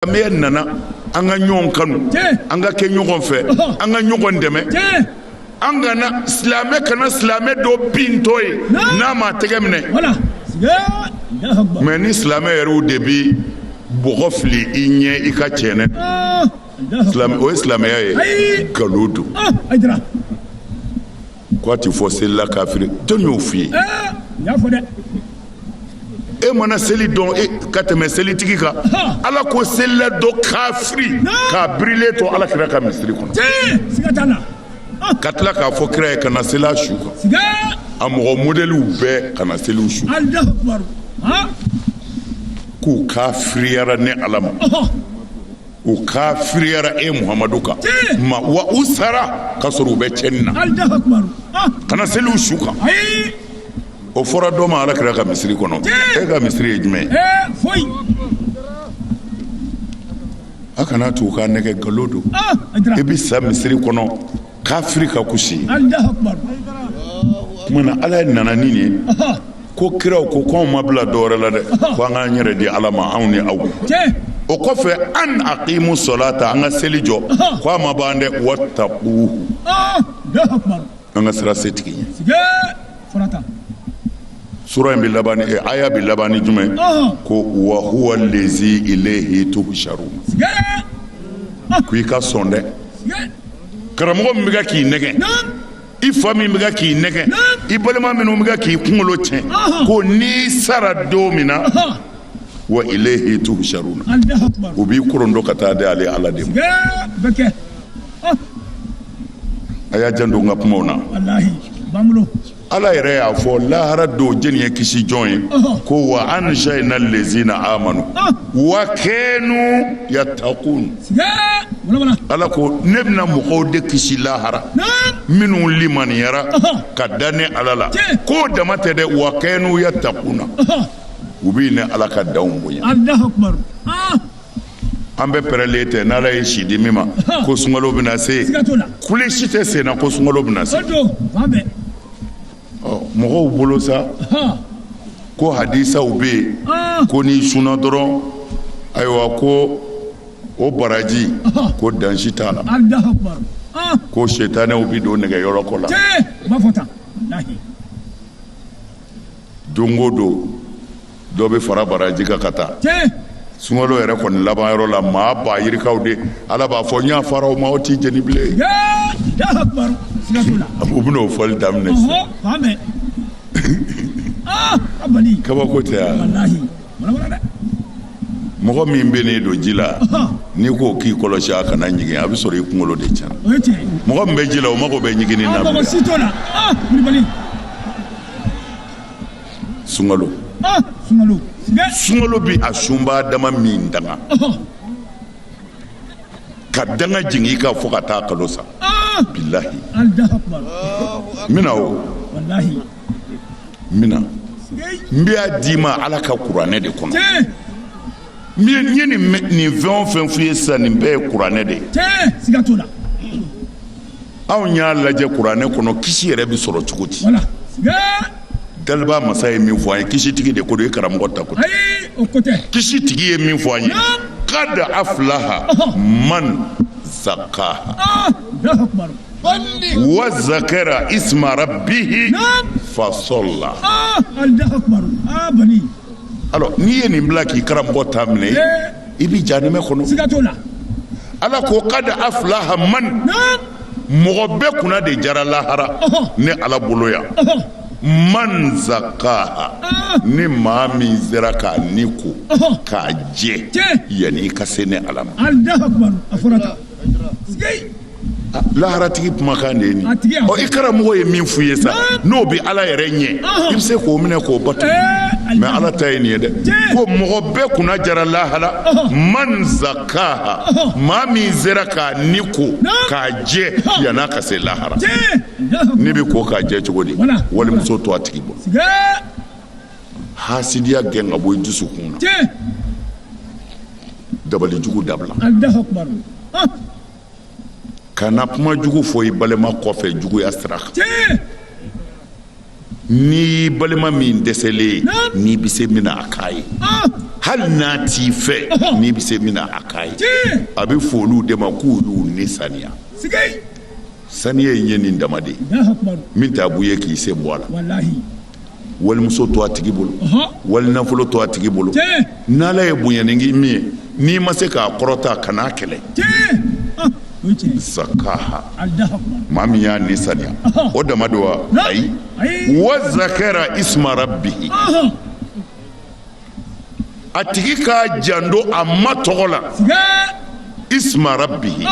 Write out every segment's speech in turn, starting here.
Mais nana anga ñon kanu anga ke ñogon fe anga ñogon deme anga na islamé kana islamé do pintoy na ma tegemne voilà mais ni islamé yeru debi bogofli inye ika chene islam o islamé ye kaludu quoi tu faut c'est la kafir donyo fi ya fode e mana seli don e kateme seli tigika ala ko sella do kafri ka briller to ala kira ka misri kono sigatana katla ka fo kira kana sela shu siga amogo modelu be kana selu shu allahu akbar ha ku kafri yara ne alama o kafri yara e muhammaduka ma wa usara kasuru be chenna allahu akbar kana selu shu ka o fora do ma ala kira ka misri kono e ka misri ejme foi akana tu ka nege galodo e bi sa misri kono ka afrika kusi allahu akbar muna ala nana nini ko kira ko ko mabla dore la de ko nga nyere di ala ma awni aw o ko fe an aqimu salata nga selijo ko ma bande wattaqu allahu akbar nga sira setiki forata sura bilabani aya bilabani jume ko wa huwa allazi ilayhi tuhsharun ku ka sonde karamo mbiga ki nege i fami mbiga ki nege i balema minu mbiga ki kungolo chen ko ni sara domina wa ilayhi tuhsharun ubi kurondo kata de ali ala dem aya jando ngapmona wallahi bamulo ala yɛrɛ y'a fɔ lahara do jeni ye kisi jɔn ye ko wa anshayna allazina amanu wa kanu yattaqun ala ko ne bɛna mɔgɔw de kisi lahara minnu limaniyara ka da ne ala la ko dama tɛ dɛ wa kanu yattaquna u bɛ ne ala ka danw bonya an bɛ pɛrɛlen tɛ n'ala ye si di min ma ko sunkalo bɛna se kule si tɛ senna ko sunkalo bɛna se mɔgɔw bolo sa ko hadisaw be ko ni suna dɔrɔn ayiwa ko o baraji ko dansi t'a la ko setanɛw bi don nɛgɛyɔrɔ kɔ la don o don dɔ bɛ fara baraji kan ka taa sunkalo yɛrɛ kɔni laban yɔrɔ la maa ba yirikaw de ala b'a fɔ n y'a fara o ma o t'i jeni bilen u bɛn'o fɔli daminɛ sisan kabako tɛ yan mɔgɔ min bɛ ne don ji la n'i ko k'i kɔlɔsi a kana ɲigin a bɛ sɔrɔ i kunkolo de tiɲɛna mɔgɔ min bɛ ji la o mago bɛ ɲigini na sunkalo sunkalo bi a sunba dama min danga ka danga jigin i kan fo ka taa kalo sa billahi mina o mina n bɛ d'i ma ala ka kuranɛ de kɔnɔ n ye nin fɛn o fɛn f'i ye sisan nin bɛɛ ye kuranɛ de ye anw y'a lajɛ kuranɛ kɔnɔ kisi yɛrɛ bɛ sɔrɔ cogo di daliba masa ye min fɔ an ye kisi tigi de ko don i karamɔgɔ ta ko tɛ kisi tigi ye min fɔ an ye kad aflaha man zakaha wa zakara isma rabbihi fa salla alors n'i ye nin bila k'i karamɔgɔ ta minɛ i bɛ janɛmɛ kɔnɔ ala ko kad aflaha man mɔgɔ bɛɛ kunna de jara lahara ne ala bolo yan man zakaha ni maa min sera k'a ni ko k'a jɛ yanni i ka se ne ala ma laharatigi kumakan de ye nin i karamɔgɔ ye min f'u ye sa n'o bɛ ala yɛrɛ ɲɛ i bɛ se k'o minɛ k'o bato mais ala ta ye nin ye dɛ ko mɔgɔ bɛɛ kunna jara lahara man zakaha maa min sera k'a ni ko k'a jɛ yan'a ka se lahara ne bɛ ko k'a jɛ cogo di walimuso to a tigi bɔ hasidiya gɛn ka bɔ i dusukun na dabalijugu dabila kana kuma jugu fɔ i balima kɔfɛ juguya sira kan ni balima min dɛsɛlen n'i bɛ se mina a k'a ye hal n'a t'i fɛ n'i bɛ se min na a k'a ye a bɛ fɔ olu de ma k'u y'u ni saniya saniya ye nin dama de ye min t'a b'u ye k'i se bɔ a la walimuso to a tigi bolo wali nafolo to a tigi bolo n'Ala ye bonyanin min ye n'i ma se k'a kɔrɔta kan'a kɛlɛ zakaha maa min y'a ni saniya o dama don wa ayi wa zakara isma rabbihi a tigi k'a jando a ma tɔgɔ la isma rabbihi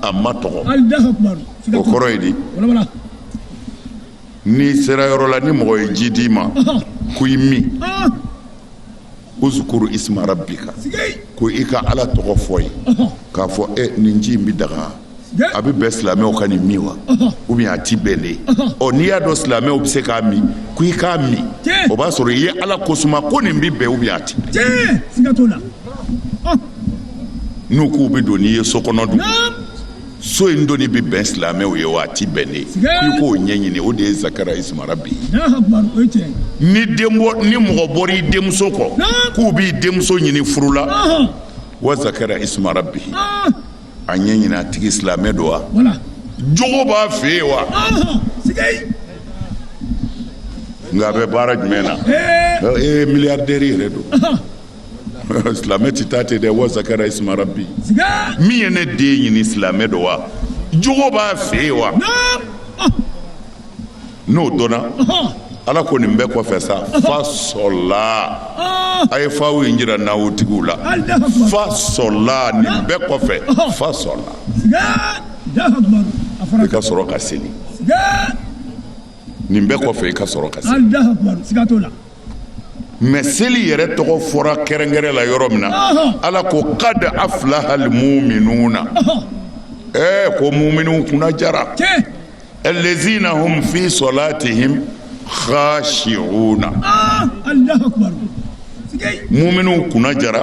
a ma tɔgɔ o kɔrɔ ye di n'i sera yɔrɔ la ni mɔgɔ ye ji d'i ma ko i min uzkuru isma rabbika ko i ka Ala tɔgɔ fɔ ye k'a fɔ nin ji in bɛ daga a bɛ bɛn silamɛw ka nin min wa ou bien a ti bɛn de n'i y'a dɔn silamɛw bɛ se k'a min ko i k'a min o b'a sɔrɔ i ye Ala kosuma ko nin bɛ bɛn ou bien a ti bɛn n'u k'u bɛ don n'i ye so kɔnɔ dun so in doni bɛ bɛn silamɛw ye wa a ti bɛn de k'i k'o ɲɛɲini o de ye zakara isma rabbi ni mɔgɔ bɔra i denmuso kɔ k'u b'i denmuso ɲini furu la wa zakara isma rabbi a ɲɛɲini a tigi silamɛ don wa jogo b'a fɛ yen wa nka a bɛ baara jumɛn na miliyardɛri yɛrɛ don silamɛ ti taa ten dɛ wa zakara isma rabbi min ye ne den ɲini silamɛ don wa jogo b'a fɛ yen wa n'o dɔnna Ala ko nin bɛɛ kɔfɛ sa fa sɔla a ye faw in jira n'aw tigiw la fa sɔla nin bɛɛ kɔfɛ fa sɔla i ka sɔrɔ ka seli nin bɛɛ kɔfɛ i ka sɔrɔ ka seli mais seli yɛrɛ tɔgɔ fɔra kɛrɛnkɛrɛn la yɔrɔ min na Ala ko qad aflaha al mu'minuna ko mu'minun kunna jara allazina hum fi salatihim khashi'una Allahu akbar mu'minun kunna jara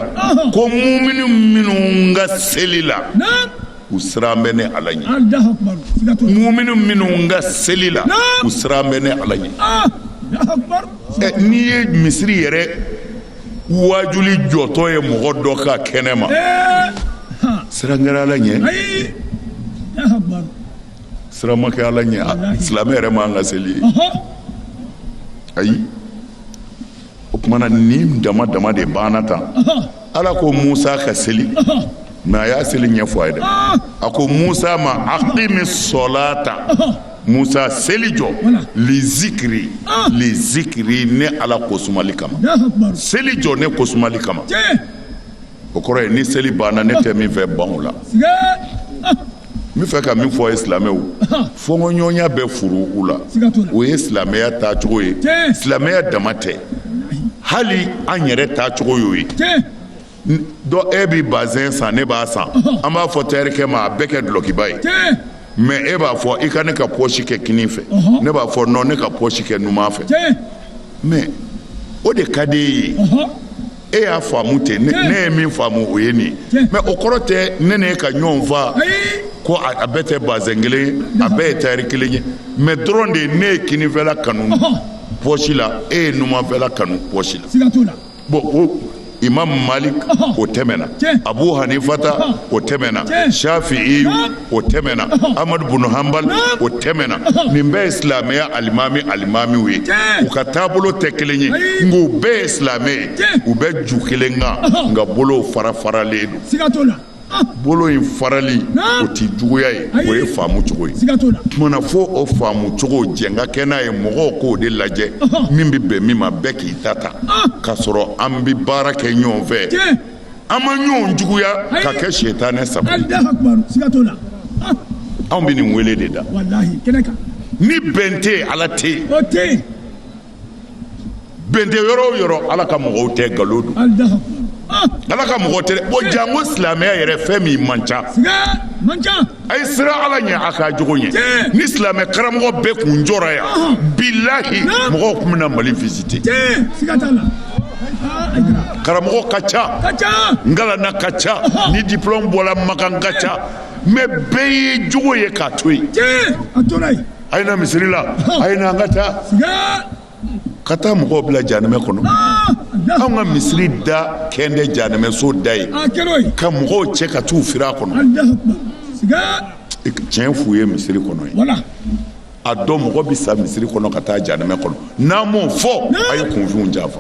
ko mu'minun minnu ga seli la u siran bɛ ne Ala ɲɛ Allahu akbar mu'minun minnu ga seli la u siran bɛ ne Ala ɲɛ Allahu akbar n'i ye misiri yɛrɛ wajuli jɔtɔ ye mɔgɔ dɔ ka kɛnɛ ma siran kɛra Ala ɲɛ siran ma kɛ Ala ɲɛ silamɛ yɛrɛ man ka seli ayi o kumana nin dama dama de banna tan Ala ko Musa ka seli mais a y'a seli ɲɛfɔ a ye dɛ a ko Musa ma aqimi solata Musa seli jɔ li zikri ne Ala kosumali kama seli jɔ ne kosumali kama o kɔrɔ ye ni seli banna ne tɛ min fɛ ban o la n bɛ fɛ ka min fɔ ye silamɛw fɔɲɔgɔnya bɛ furu u la o ye silamɛya taacogo ye silamɛya dama tɛ hali an yɛrɛ taacogo y'o ye dɔ e bɛ bazɛn san ne b'a san an b'a fɔ tayɛrikɛ ma a bɛɛ kɛ dulɔkiba ye mais e b'a fɔ i ka ne ka pɔsi kɛ kini fɛ ne b'a fɔ non ne ka pɔsi kɛ numan fɛ mais o de ka di e ye e y'a faamu ten ne ye min faamu o ye nin mais o kɔrɔ tɛ ne n'e ka ɲɔgɔn fa ko a bɛɛ tɛ bazɛn kelen ye a bɛɛ ye tayɛri kelen ye mais dɔrɔn de ne ye kinifɛla kanu pɔsi la e ye numanfɛla kanu pɔsi la bon o Imam Malik o tɛmɛna Abu Hanifata o tɛmɛna Shafi'i o tɛmɛna Ahmad bin Hanbal o tɛmɛna nin bɛɛ ye silamɛya alimamiw ye u ka taabolo tɛ kelen ye nka u bɛɛ ye silamɛ ye u bɛ ju kelen kan nka bolow fara-faralen don bolo in farali o ti juguya ye o ye faamu cogo ye tumana fo o faamu cogo jɛn ka kɛ n'a ye mɔgɔw k'o de lajɛ min bɛ bɛn min ma bɛɛ k'i ta ta k'a sɔrɔ an bɛ baara kɛ ɲɔgɔn fɛ an ma ɲɔgɔn juguya ka kɛ setanɛ sago anw bɛ nin wele de da ni bɛn tɛ yen Ala tɛ yen bɛn tɛ yɔrɔ o yɔrɔ Ala ka mɔgɔw tɛ nkalon don Ala ka mɔgɔ tɛ o jango silamɛya yɛrɛ fɛn min man ca a ye siran Ala ɲɛ a ka jogo ɲɛ ni silamɛ karamɔgɔ bɛɛ kun jɔra yan bilahi mɔgɔw tun bɛna Mali visiter karamɔgɔ ka ca ngalana ka ca ni diplôme bɔra Makan ka ca mais bɛɛ ye jogo ye k'a to yen a ye na misiri la a ye na an ka taa mɔgɔw bila jahanɛmɛ kɔnɔ an ka misiri da kɛndɛ jahanɛmɛso da ye ka mɔgɔw cɛ ka t'u firi a kɔnɔ tiɲɛ f'u ye misiri kɔnɔ ye a dɔn mɔgɔ bɛ sa misiri kɔnɔ ka taa jahanɛmɛ kɔnɔ n'a m'o fɔ a ye kunfinw janfa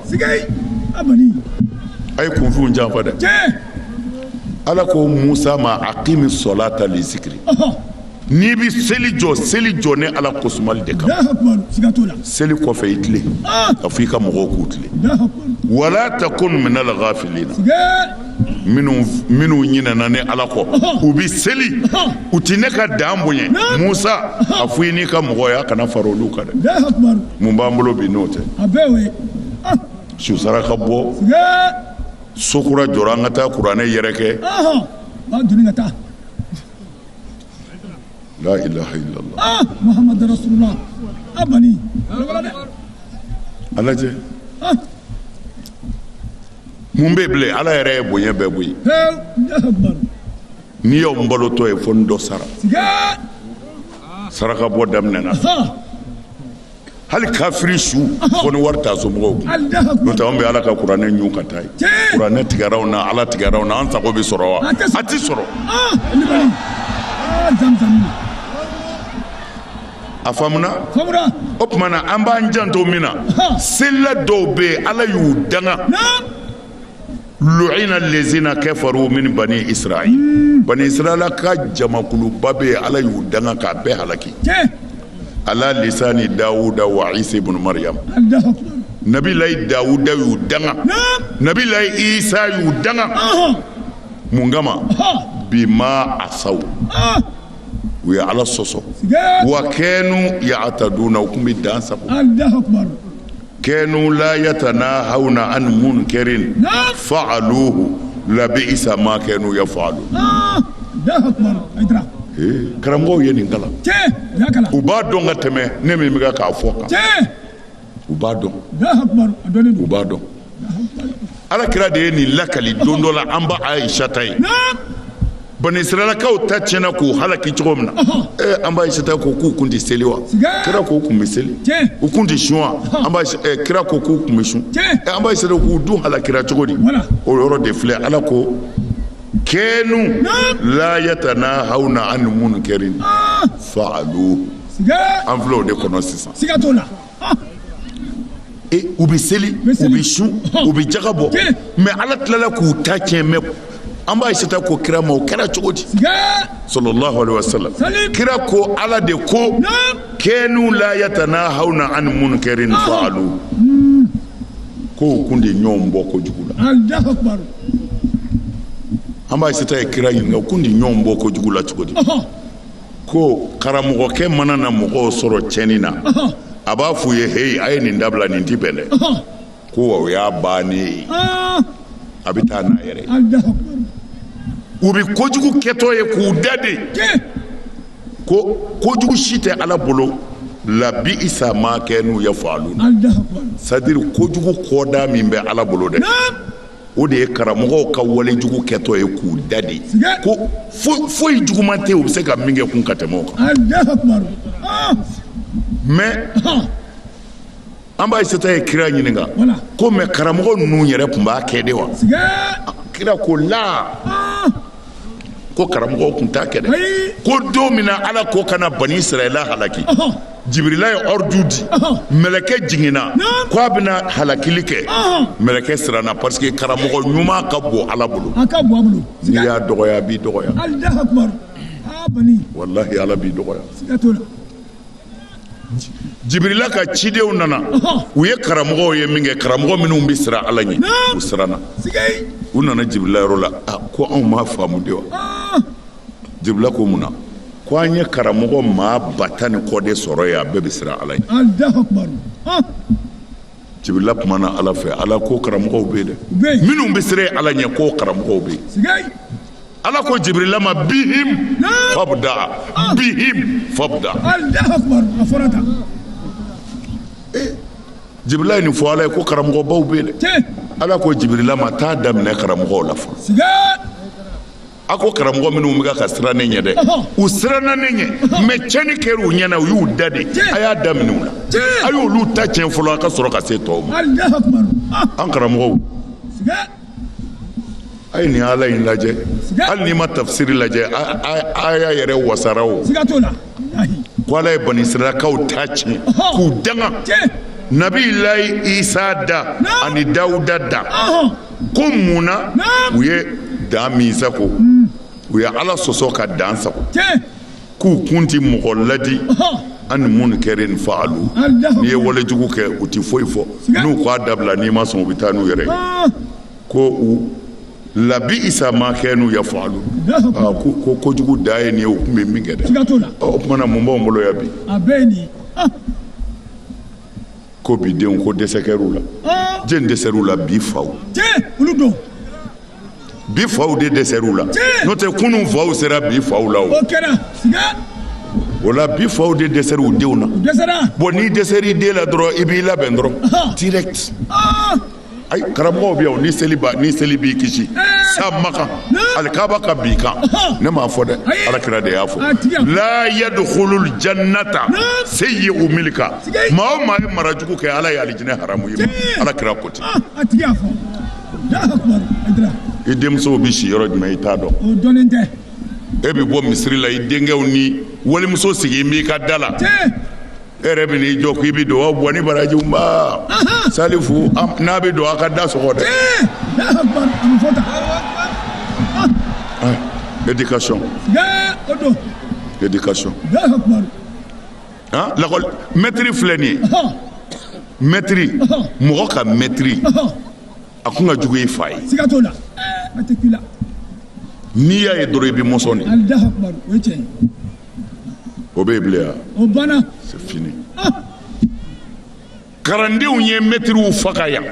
a ye kunfinw janfa dɛ ala ko Musa ma aqimi solata li zikri n'i bɛ seli jɔ ni ala kosumali de kan seli kɔfɛ i tile ka fɔ i ka mɔgɔw k'u tile wala takun minal ghafilina minnu ɲinɛna ni ala kɔ u bɛ seli u ti ne ka dan bonya Musa a fɔ i n'i ka mɔgɔ ya kana fara olu kan dɛ mun b'an bolo bi n'o tɛ susara ka bɔ sokura jɔra an ka taa kuranɛ yɛrɛkɛ la ilaha illallah Muhammad rasulullah abani alajɛ mun bɛ bilen ala yɛrɛ ye bonya bɛɛ boye n'i y'aw balotɔ ye fo n dɔ sara saraka bɔ daminɛna hali kafiri su fo ni wari t'a somɔgɔw kun n'o tɛ an bɛ ala ka kuranɛ ɲu ka taa ye kuranɛ tigɛraw na ala tigɛraw na an sago bɛ sɔrɔ wa a ti sɔrɔ a faamuna o tuma na an b'an janto min na selila dɔw bɛ yen ala y'u danga lu'ina lezina kafaru min bani israil bani israila ka jamakuluba bɛ yen ala y'u danga k'a bɛɛ halaki ala lisani dawuda wa isa ibn maryam nabilayi dawuda y'u danga nabilayi isa y'u danga mun kama bima asaw u ye ala sɔsɔ wa kɛnu ya'taduna u kun bɛ dan sago kɛnu la yatanahawna an munkarin fa'aluhu labi'sa ma kɛnu yaf'alun karamɔgɔw ye nin kalan u b'a dɔn ka tɛmɛ ne min bɛ k'a fɔ kan u b'a dɔn u b'a dɔn ala kira de ye nin lakali don dɔ la an ba Aisha ta ye bani israilakaw ta tiɲɛna k'u halaki cogo min na an b'a Aisha ta ko k'u kun tɛ seli wa kira ko k'u kun bɛ seli u kun tɛ sun wa kira ko k'u kun bɛ sun an b'a Aisha ta k'u dun halakira cogo di o yɔrɔ de filɛ ala ko kenu la yatanahawna an munkarin fa'aluhu an filɛ o de kɔnɔ sisan u bɛ seli u bɛ sun u bɛ jaga bɔ mɛ ala tilala k'u ta tiɲɛ mɛ an b'a Aisha ta ko kira ma o kɛra cogo di sallallahu alaihi wasallam kira ko ala de ko kenu la yatanahawna an munkarin fa'aluhu ko u kun de ɲɔgɔn bɔ kojugu la an b'a Aisha ta ye kira ɲininka u kun de ɲɔgɔn bɔ kojugu la cogo di ko karamɔgɔkɛ mana na mɔgɔw sɔrɔ tiɲɛni na a b'a f'u ye heyi a ye nin dabila nin tɛ bɛn dɛ ko o y'a bannen ye a bɛ taa n'a yɛrɛ ye u bɛ kojugu kɛtɔ ye k'u da de ko kojugu si tɛ ala bolo labi'sa ma kanu yaf'alun c'est-à-dire kojugu kɔda min bɛ ala bolo dɛ o de ye karamɔgɔw ka walejugu kɛtɔ ye k'u da de ko foyi juguman tɛ u bɛ se ka min kɛ kun ka tɛmɛ o kan mais an b'a Aisha ta ye kira ɲininka ko mɛ karamɔgɔ ninnu yɛrɛ tun b'a kɛ de wa kira ko la ko karamɔgɔw tun t'a kɛ dɛ ko don min na ala ko kana bani israila halaki Jibrila ye ordre di mɛlɛkɛ jiginna ko a bɛna halakili kɛ mɛlɛkɛ siranna parce que karamɔgɔ ɲuman ka bon ala bolo n'i y'a dɔgɔya a b'i dɔgɔya wallahi ala b'i dɔgɔya Jibrila ka cidenw nana u ye karamɔgɔw ye min kɛ karamɔgɔ minnu bɛ siran ala ɲɛ u siranna u nana Jibrila yɔrɔ la ko anw m'a faamu de wa Jibrila ko mun na ko an ye karamɔgɔ maa 10,000 ni kɔ de sɔrɔ yen a bɛɛ bɛ siran ala ɲɛ Jibrila kumana ala fɛ ala ko karamɔgɔw bɛ yen dɛ minnu bɛ siran ala ɲɛ ko karamɔgɔw bɛ yen ala ko Jibrila ma bihim fabda Jibrila ye nin fɔ ala ye ko karamɔgɔbaw bɛ yen dɛ ala ko Jibrila ma taa daminɛ karamɔgɔw la fɔlɔ a ko karamɔgɔ minnu bɛ ka siran ne ɲɛ dɛ u siranna ne ɲɛ mais cɛnni kɛra u ɲɛna u y'u da de a y'a daminɛ u la a y'olu ta tiɲɛ fɔlɔ a ka sɔrɔ ka se tɔw ma an karamɔgɔw a ye nin ala in lajɛ hali n'i ma tafsiri lajɛ a y'a yɛrɛ wasara o ko ala ye bani israilakaw ta tiɲɛ k'u danga nabiyilayi isa da ani dawuda da ko mun na u ye dan min sago u ye ala sɔsɔ ka dan sago k'u kun ti mɔgɔ ladi an ni minnu kɛra nin faalu n'i ye walejugu kɛ u ti foyi fɔ n'u k'a dabila n'i ma sɔn u bɛ taa n'u yɛrɛ ko u labi isa ma kɛ n'u ye faalu ko kojugu da ye nin ye u tun bɛ min kɛ dɛ o tumana mun b'anw bolo yan bi ko bi denw ko dɛsɛ kɛr'u la jɛn dɛsɛr'u la bi faw bi faw de dɛsɛr'u la n'o tɛ kunun faw sera bi faw la o la bi faw de dɛsɛr'u denw na bon n'i dɛsɛr'i den la dɔrɔn i b'i labɛn dɔrɔn direct ay karamɔgɔw bɛ yan ni seli b'i kisi sa makan alikaba ka b'i kan ne m'a fɔ dɛ alakira de y'a fɔ la yadkhulul jannata sayyi'u milka maa o maa ye marajugu kɛ ala ye alijinɛ haramu ye alakira ko ten i denmusow bɛ si yɔrɔ jumɛn i t'a dɔn e bɛ bɔ misiri la i denkɛw ni walimuso sigi i b'i ka da la e yɛrɛ bɛ n'i jɔ k'i bɛ don aw bɔ ni barajiw ma salifu n'a bɛ don a ka da sɔgɔ dɛ éducation lakɔli mɛtiri filɛ nin ye mɛtiri mɔgɔ ka mɛtiri a kun ka jugu i fa ye n'i y'a ye dɔrɔn i bɛ mɔsɔn de o bɛ yen bilen wa c'est fini kalandenw ye mɛtiriw faga yan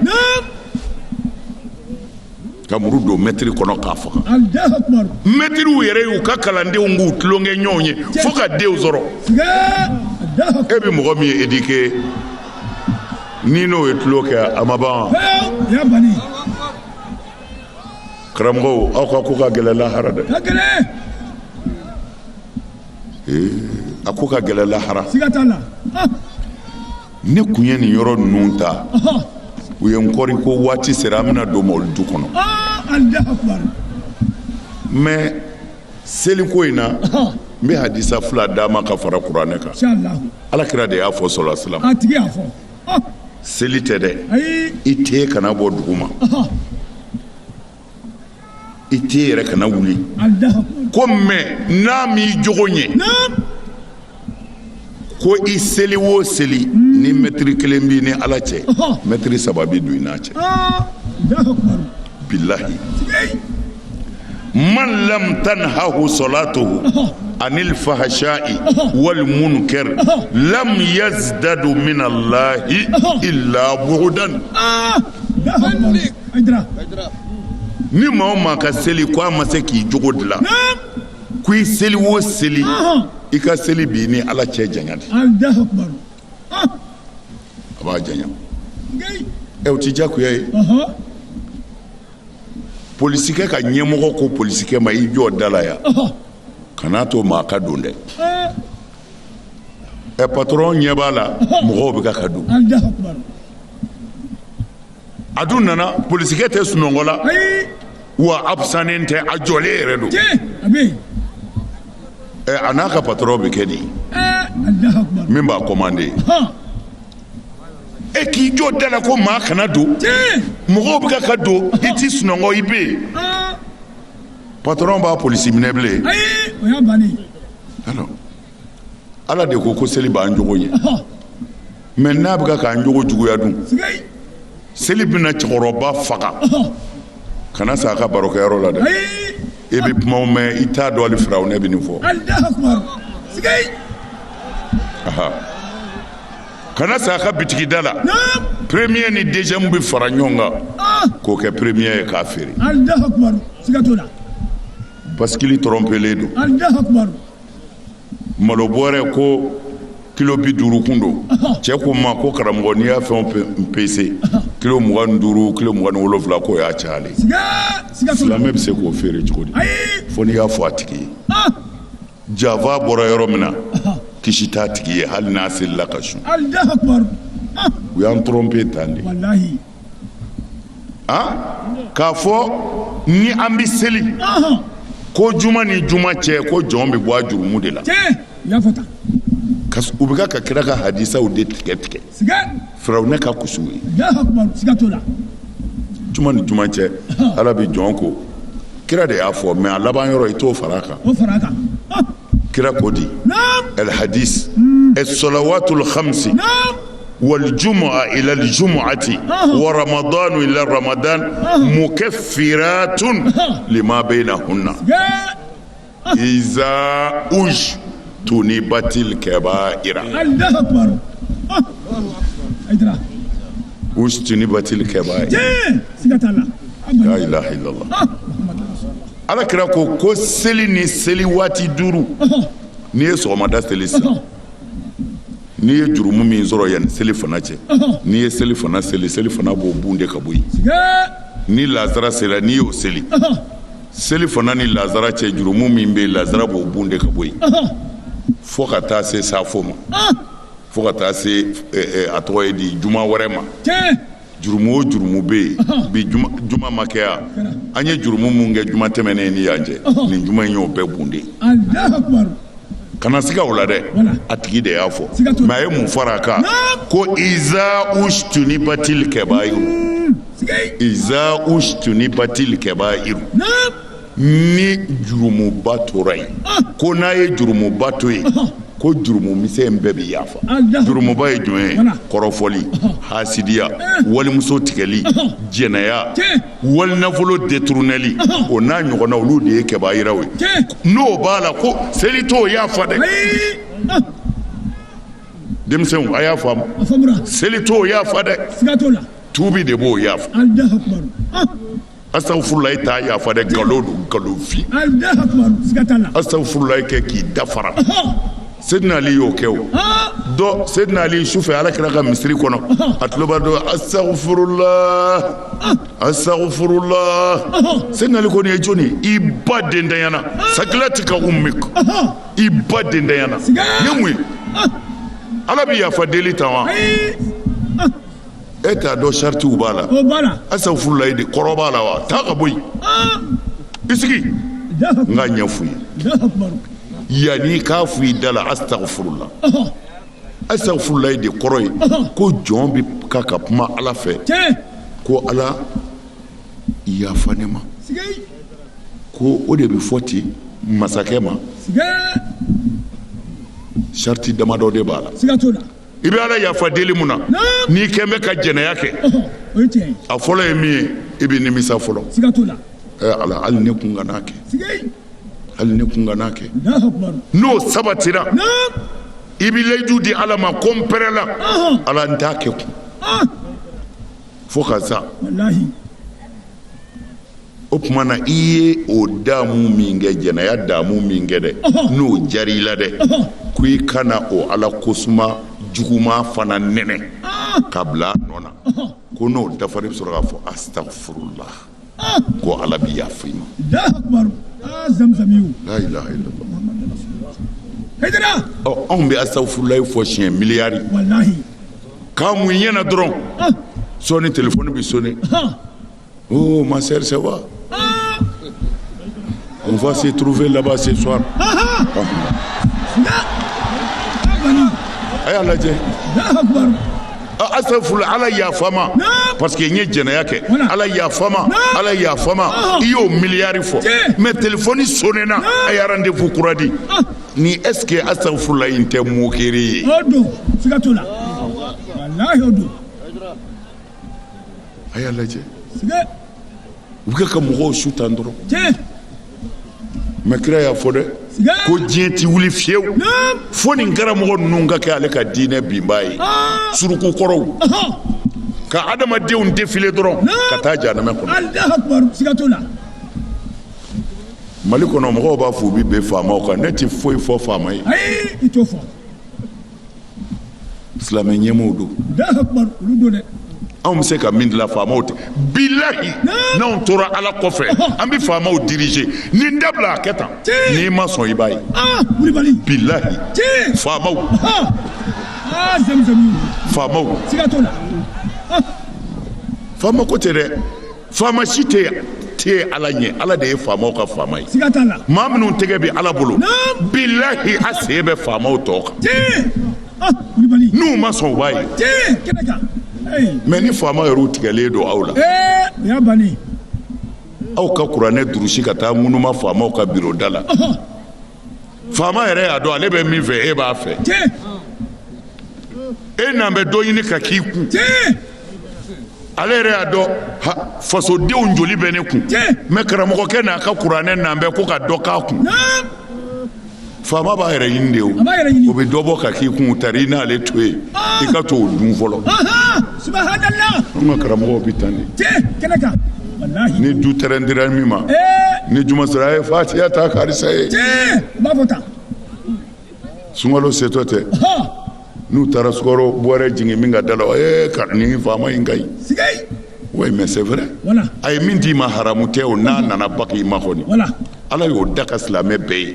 ka muru don mɛtiri kɔnɔ k'a faga mɛtiriw yɛrɛ y'u ka kalandenw k'u tulonkɛ ɲɔgɔn ye fo ka denw sɔrɔ e bɛ mɔgɔ min ye éduqué ni n'o ye tulo kɛ a ma ban karamɔgɔw aw ka ko ka gɛlɛn lahara dɛ a ko ka gɛlɛn lahara ne kun ye nin yɔrɔ ninnu ta u ye n kɔri ko waati sera an bɛna don mɔbili du kɔnɔ mais seliko in na n bɛ hadisa 2 d'a ma ka fara kuranɛ kan alakira de y'a fɔ sɔlɔ silam seli tɛ dɛ i tɛ kana bɔ dugu ma i tɛ yɛrɛ kana wuli ko mais n'a m'i jogo ɲɛ ko i seli o seli ni mɛtiri 1 b'i ni ala cɛ mɛtiri 3 b'i don i n'a cɛ bilahi man lam tanhahu salatuhu anil fahsha'i wal munkar lam yazdadu min allahi illa bu'dan ni maa o maa ka seli ko a ma se k'i jogo dilan ko i seli o seli i ka seli b'i ni ala cɛ janya de a b'a janya o tɛ diyagoya ye polisikɛ ka ɲɛmɔgɔ ko polisikɛ ma i jɔ da la yan kan'a to maa ka don dɛ patron ɲɛ b'a la mɔgɔw bɛ ka don a dun nana polisikɛ tɛ sunɔgɔ la wa a fisanen tɛ a jɔlen yɛrɛ don a n'a ka patron bɛ kɛ nin min b'a commandé e k'i jɔ da la ko maa kana don mɔgɔw bɛ ka don i tɛ sunɔgɔ i bɛ yen patron b'a polisi minɛ bilen ala de ko seli b'an jogo ɲɛ mais n'a bɛ k'an jogo juguya dun seli bɛna cɛkɔrɔba faga kana sa a ka barokɛyɔrɔ la dɛ i bɛ kumaw mɛn i t'a dɔn hali firawuna bɛ nin fɔ kana sa a ka bitigida la premier ni deuxième bɛ fara ɲɔgɔn kan k'o kɛ premier ye k'a feere basikili tɔrɔnpelen don malo bɔrɛ ko kilo 50 kun don cɛ ko n ma ko karamɔgɔ n'i y'a fɛn o fɛn pese kilo 25 kilo 27 ko y'a cayale silamɛ bɛ se k'o feere cogo di fo n'i y'a fɔ a tigi ye jafa bɔra yɔrɔ min na kisi t'a tigi ye hali n'a selila ka sun u y'an tromper tan de k'a fɔ ni an bɛ seli ko juma ni juma cɛ ko jɔn bɛ bɔ a jurumu de la u bɛ ka kira ka hadisaw de tigɛ Firawuna ka kusu ye juma ni juma cɛ ala bɛ jɔn ko kira de y'a fɔ mais a laban yɔrɔ i t'o fara a kan kira ko di al-hadis as-salawatul khamsi والجمعة إلى الجمعة ورمضان إلى رمضان مكفرات لما بينهن إذا اجتنبت الكبائر اجتنبت الكبائر لا إله إلا الله على كراكو كو سلي ني سلي واتي دورو ني سومادا سلي n'i ye jurumu min sɔrɔ yanni seli fana cɛ n'i ye seli fana seli seli fana b'o bunde ka bɔ yen ni lazara sera n'i y'o seli seli fana ni lazara cɛ jurumu min bɛ yen lazara b'o bunde ka bɔ yen fo ka taa se safo ma fo ka taa se a tɔgɔ ye di juma wɛrɛ ma jurumu o jurumu bɛ yen bi juma ma kɛ yan an ye jurumu mun kɛ juma tɛmɛnen ni yan cɛ nin juma in y'o bɛɛ bunde kana siga o la dɛ a tigi de y'a fɔ mais a ye mun fara a kan ko iza ujtunibatil kabairu iza ujtunibatil kabairu ni jurumuba tora yen ko n'a ye jurumuba to yen ko jurumu misɛn bɛɛ bɛ yafa jurumuba ye jumɛn ye kɔrɔfɔli hasidiya walimuso tigɛli jɛnɛya walinafolo détourneli o n'a ɲɔgɔnna olu de ye kɛbahiraw ye n'o b'a la ko seli t'o yafa dɛ denmisɛnw a y'a faamu seli t'o yafa dɛ tuubi de b'o yafa astagfirullah t'a yafa dɛ nkalon don nkalonfin astagfirullah kɛ k'i dafara Seydina Ali y'o kɛ o dɔ Seydina Ali sufɛ ala kira ka misiri kɔnɔ a tulo b'a dɔn astagfirullah astagfirullah Seydina Ali ko nin ye jɔnni i ba dendanyana sakilati ka ummik i ba dendanyana ye mun ye ala bɛ yafa deli ta wa e t'a dɔn saritiw b'a la astagfirullah de kɔrɔ b'a la wa taa ka bɔ yen i sigi n ka ɲɛ f'u ye yani k'a fɔ i da la astagfirullah astagfirullah de kɔrɔ ye ko jɔn bɛ ka kuma ala fɛ ko ala yafa ne ma ko o de bɛ fɔ ten masakɛ ma sariti damadɔ de b'a la i bɛ ala yafa deli mun na n'i kɛn bɛ ka jɛnɛya kɛ a fɔlɔ ye min ye i bɛ nimisa fɔlɔ ala hali ne kun ka n'a kɛ hali ne kun ka n'a kɛ n'o sabatira i bɛ layidu di ala ma ko n pɛrɛla ala n t'a kɛ kun fo ka sa o tuma na i ye o damu min kɛ jɛnɛya damu min kɛ dɛ n'o diyara i la dɛ ko i kana o ala kosuma juguma fana nɛnɛ ka bila a nɔ na ko n'o dafara i bɛ sɔrɔ k'a fɔ astagfirullah ko ala bɛ yafa i ma la ilaha illallah anw bɛ astagfirullah fɔ siɲɛ miliyari k'a mun ɲɛna dɔrɔn sɔɔni telefɔni bɛ sonné oh ma sœur ça va on va se trouver là-bas ce soir a y'a lajɛ astagfirullah ala yafa ma parce que n ye jɛnɛya kɛ ala yafa ma ala yafa ma i y'o miliyari fɔ mais telefɔni sonné na a ye rendez-vous kura di ni est ce que astagfirullah in tɛ moquerie ye o don siga t'o la walahi o don a y'a lajɛ u bɛ ka mɔgɔw su tan dɔrɔn mais kira y'a fɔ dɛ ko diɲɛ ti wuli fiyewu fo nin karamɔgɔ ninnu ka kɛ ale ka diinɛ binbaa ye suruku kɔrɔw ka adamadenw défilé dɔrɔn ka taa jahanama kɔnɔ mali kɔnɔ mɔgɔw b'a fɔ u bɛ bɛn faamaw kan ne tɛ foyi fɔ faama ye silamɛ ɲɛmaaw don anw se ka min dilan faamaw tɛ bilahi n'anw tora ala kɔfɛ an bɛ faamaw diriger nin dabila a kɛ tan n'i ma sɔn i b'a ye bilahi faamaw faamaw faama ko tɛ dɛ faama si tɛ ala ɲɛ ala de ye faamaw ka faama ye maa minnu tɛgɛ bɛ ala bolo bilahi a sen bɛ faamaw tɔ kan n'u ma sɔn u b'a ye mais ni faama yɛrɛ tigɛlen don aw la aw ka kuranɛ durusi ka taa ŋunuma faamaw ka biro da la faama yɛrɛ y'a dɔn ale bɛ min fɛ e b'a fɛ e n'an bɛ dɔ ɲini ka k'i kun ale yɛrɛ y'a dɔn fasodenw joli bɛ ne kun mais karamɔgɔkɛ n'a ka kuranɛ n'an bɛ ko ka dɔ k'a kun faama b'a yɛrɛ ɲini de o bɛ dɔ bɔ ka k'i kun tari i n'ale to yen i ka to o dun fɔlɔ an ka karamɔgɔw bɛ tan de ni du tɛrɛndira min ma ni juma sera a ye fatiya ta karisa ye sunkalo setɔ tɛ n'u taara sukaro bɔrɛ jigin min ka da la nin faama in ka ɲi oui mais c'est vrai a ye min d'i ma haramu tɛ o n'a nana baki i ma kɔni ala y'o da ka silamɛ bɛɛ ye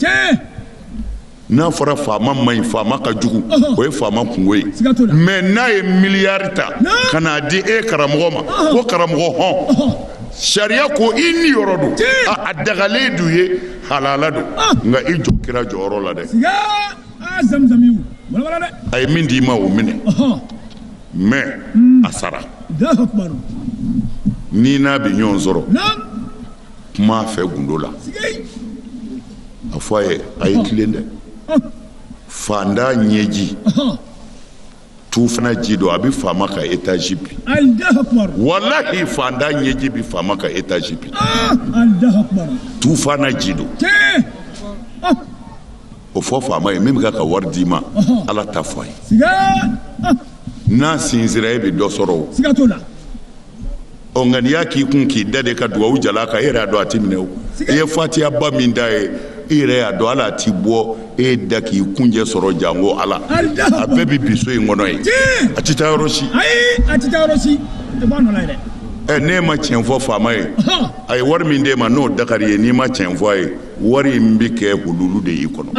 n'a fɔra faama man ɲi faama ka jugu o ye faama kungo ye mais n'a ye miliyari ta ka n'a di e karamɔgɔ ma ko karamɔgɔ hɔn sariya ko i ni yɔrɔ don a dagalen d'u ye halala don nka i jɔ kira jɔyɔrɔ la dɛ a ye min d'i ma o minɛ mais a sara n'i n'a bɛ ɲɔgɔn sɔrɔ kuma fɛ gundo la a fɔ a ye tilen dɛ fanda ɲɛji tu fana ji don a bɛ faama ka étage bi walahi fanda ɲɛji bɛ faama ka étage bi tu fana ji don o fɔ faama ye min bɛ ka wari d'i ma ala ta fɔ a ye n'a sinzira e bɛ dɔ sɔrɔ o nka n'i y'a k'i kun k'i da de ka dugawu jala kan e yɛrɛ y'a dɔn a tɛ minɛ o i ye fatiya ba min da ye e yɛrɛ y'a dɔn ala t'i bɔ e da k'i kunjɛ sɔrɔ jango ala a bɛɛ bɛ biso in kɔnɔ ye a tɛ taa yɔrɔ si n'e ma tiɲɛ fɔ faama ye a ye wari min d'e ma n'o dakari ye n'i ma tiɲɛ fɔ a ye wari in bɛ kɛ hululu de y'i kɔnɔ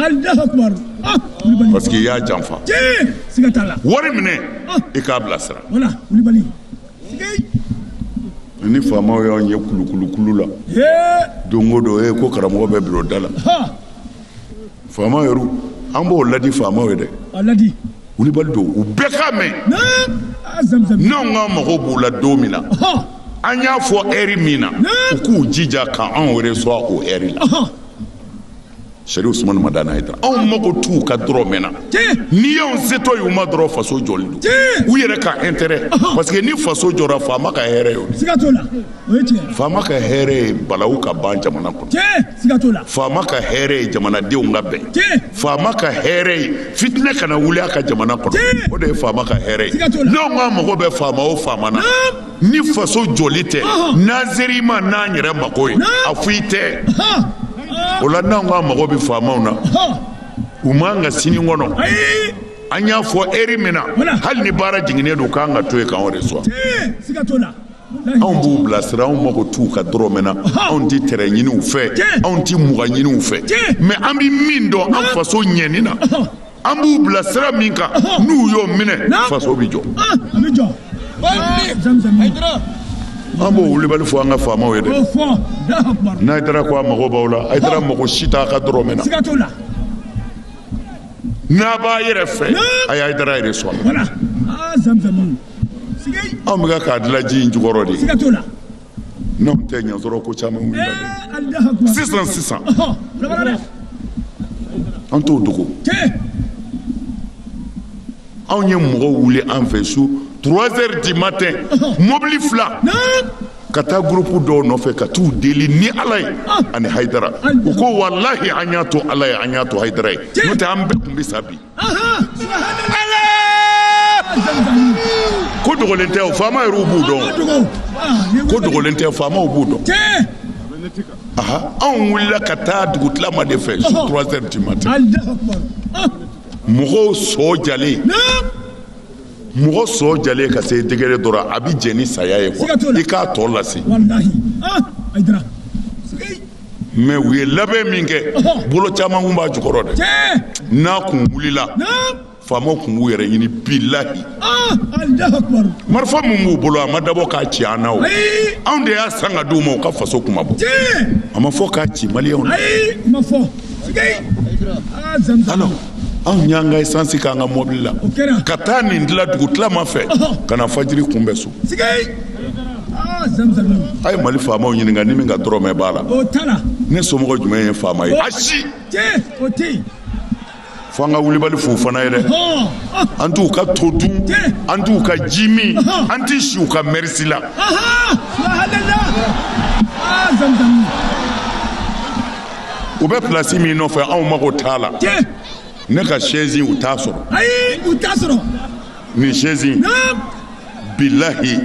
parce que i y'a janfa wari minɛ i k'a bilasira ni faamaw y'anw ye kulukulu la don o don ko karamɔgɔ bɛ biro da la faama yɛrɛ an b'o ladi faamaw ye dɛ Wulibali don u bɛɛ k'a mɛn n'anw ka mago b'u la don min na an y'a fɔ ɛri min na u k'u jija k'anw yɛrɛ sɔn o ɛri la Sɛrifu Usumani Madani Hayidara anw mago t'u ka dɔrɔn mɛn na n'i y'anw setɔ y'u ma dɔrɔn faso jɔli don u yɛrɛ ka intérêt parce que ni faso jɔra faama ka hɛrɛ ye faama ka hɛrɛ ye balawu ka ban jamana kɔnɔ faama ka hɛrɛ ye jamanadenw ka bɛn faama ka hɛrɛ ye fitinɛ kana wuli a ka jamana kɔnɔ o de ye faama ka hɛrɛ ye n'anw ka mago bɛ faama o faama na ni faso jɔli tɛ nazeri ma n'an yɛrɛ mago ye a fɔ i tɛ o la n'anw ka mago bɛ faamaw na u man ka sini kɔnɔ an y'a fɔ eri min na hali ni baara jiginnen don k'an ka to yen k'anw de sɔn anw b'u bilasira anw mago t'u ka dɔrɔn mɛn na anw tɛ tɛrɛ ɲini u fɛ anw tɛ muga ɲini u fɛ mais an bɛ min dɔn an faso ɲɛni na an b'u bilasira min kan n'u y'o minɛ faso bɛ jɔ an b'o Wulibali fɔ an ka faamaw ye dɛ n'a taara ko a mago b'aw la a taara mago si t'a ka dɔrɔn mɛn na n'a b'a yɛrɛ fɛ a y'a dara yɛrɛ sɔn anw bɛ k'a dilan ji in jukɔrɔ de n'anw tɛ ɲɛ sɔrɔ ko caman wulila dɛ sisan an t'o dogo anw ye mɔgɔw wuli an fɛ su 3h du matin mobili fila ka taa groupe dɔw nɔfɛ ka t'u deli ni ala ye ani Hayidara u ko walahi an y'a to ala ye an y'a to Hayidara ye n'o tɛ an bɛɛ tun bɛ sa bi ko dogolen tɛ o faama yɛrɛw b'u dɔn ko dogolen tɛ faamaw b'u dɔn anw wulila ka taa dugutilama de fɛ su 3h du matin mɔgɔw sɔ jalen mɔgɔ sɔ jalen ka se degere dɔrɔn a bɛ jɛ ni saya ye quoi i k'a tɔ lase wallahi Aïdara mais u ye labɛn min kɛ bolo caman kun b'a jukɔrɔ dɛ n'a kun wulila faamaw kun b'u yɛrɛ ɲini bilahi Allahu akbar marifa min b'u bolo a ma dabɔ k'a ci an na o anw de y'a san ka d'u ma u ka faso kuma bɔ a ma fɔ k'a ci maliyɛnw na ma fɔ alors anw y'an ka essence k'an ka mobili la ka taa nin dilan dugutilama fɛ ka na fajiri kunbɛn so a ye mali faamaw ɲininka ni min ka dɔrɔmɛ b'a la ne somɔgɔ jumɛn ye faama ye a si fo an ka wulibali f'u fana ye dɛ an t'u ka to dun an t'u ka ji min an t'i si u ka mɛrisi la u bɛ pilasi min nɔfɛ anw mago t'a la ne ka chaise u t'a sɔrɔ nin chaise bilahi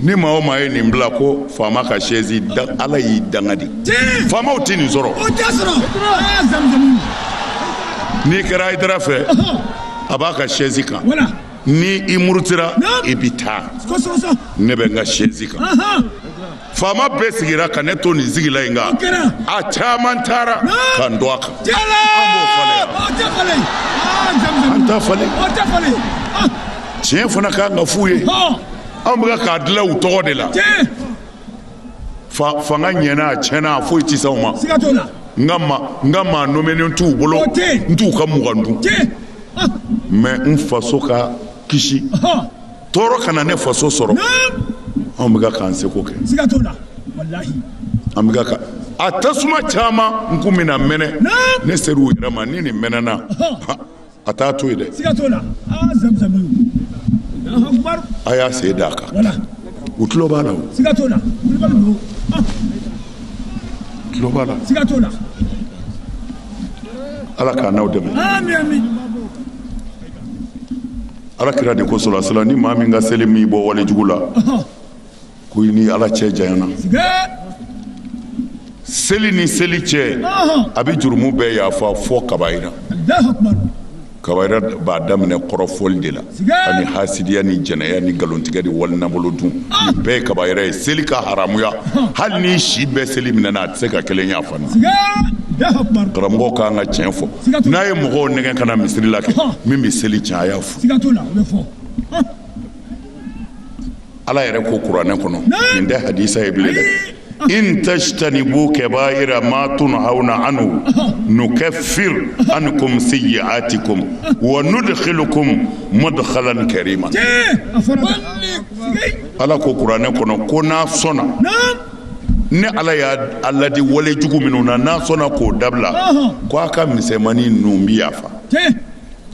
ni maa o maa ye nin bila ko faama ka chaise ala y'i danga de faamaw tɛ nin sɔrɔ n'i kɛra Aïdara fɛ a b'a ka chaise kan ni i murutira i bɛ taa ne bɛ n ka chaise kan faama bɛɛ sigira ka ne to nin sigila in kan a caman taara ka n dɔn a kan an t'a falen tiɲɛ fana kan ka f'u ye anw bɛ k'a dilan u tɔgɔ de la fanga ɲɛna a tiɲɛna a foyi tɛ se anw ma n ka maa nomenen t'u bolo n t'u ka mugan dun mais n faso ka kisi tɔɔrɔ kana ne faso sɔrɔ anw bɛ k'an seko kɛ an bɛ ka a tasuma caman n kun bɛna mɛnɛ ne ser'u yɛrɛ ma ni nin mɛnɛna a t'a to yen dɛ a y'a sen d'a kan u tulo b'a la o tulo b'a la ala k'a n'aw dɛmɛ ala kira de ko sɔrɔ ni maa min ka seli min bɔ wale jugu la ko i ni ala cɛ janyana seli ni seli cɛ a bɛ jurumu bɛɛ yafa fɔ kabayira kabayira b'a daminɛ kɔrɔfɔli de la ani hasidiya ni jɛnɛya ni nkalontigɛ ni walinabolo dun nin bɛɛ ye kabayira ye seli ka haramuya hali ni si bɛɛ seli minɛna a tɛ se ka kelen y'a fana karamɔgɔw k'an ka tiɲɛ fɔ n'a ye mɔgɔw nɛgɛn ka na misiri la kɛ min bɛ seli tiɲɛ a y'a fɔ ala yɛrɛ ko kuranɛ kɔnɔ nin tɛ hadisa ye bilen dɛ in tajtanibu kabaira ma tunhauna anhu nukaffir ankum sayyi'atikum wa nudkhilukum mudkhalan karima ala ko kuranɛ kɔnɔ ko n'a sɔnna ne ala y'a ladi wale jugu minnu na n'a sɔnna k'o dabila ko a ka misɛmani ninnu bi yafa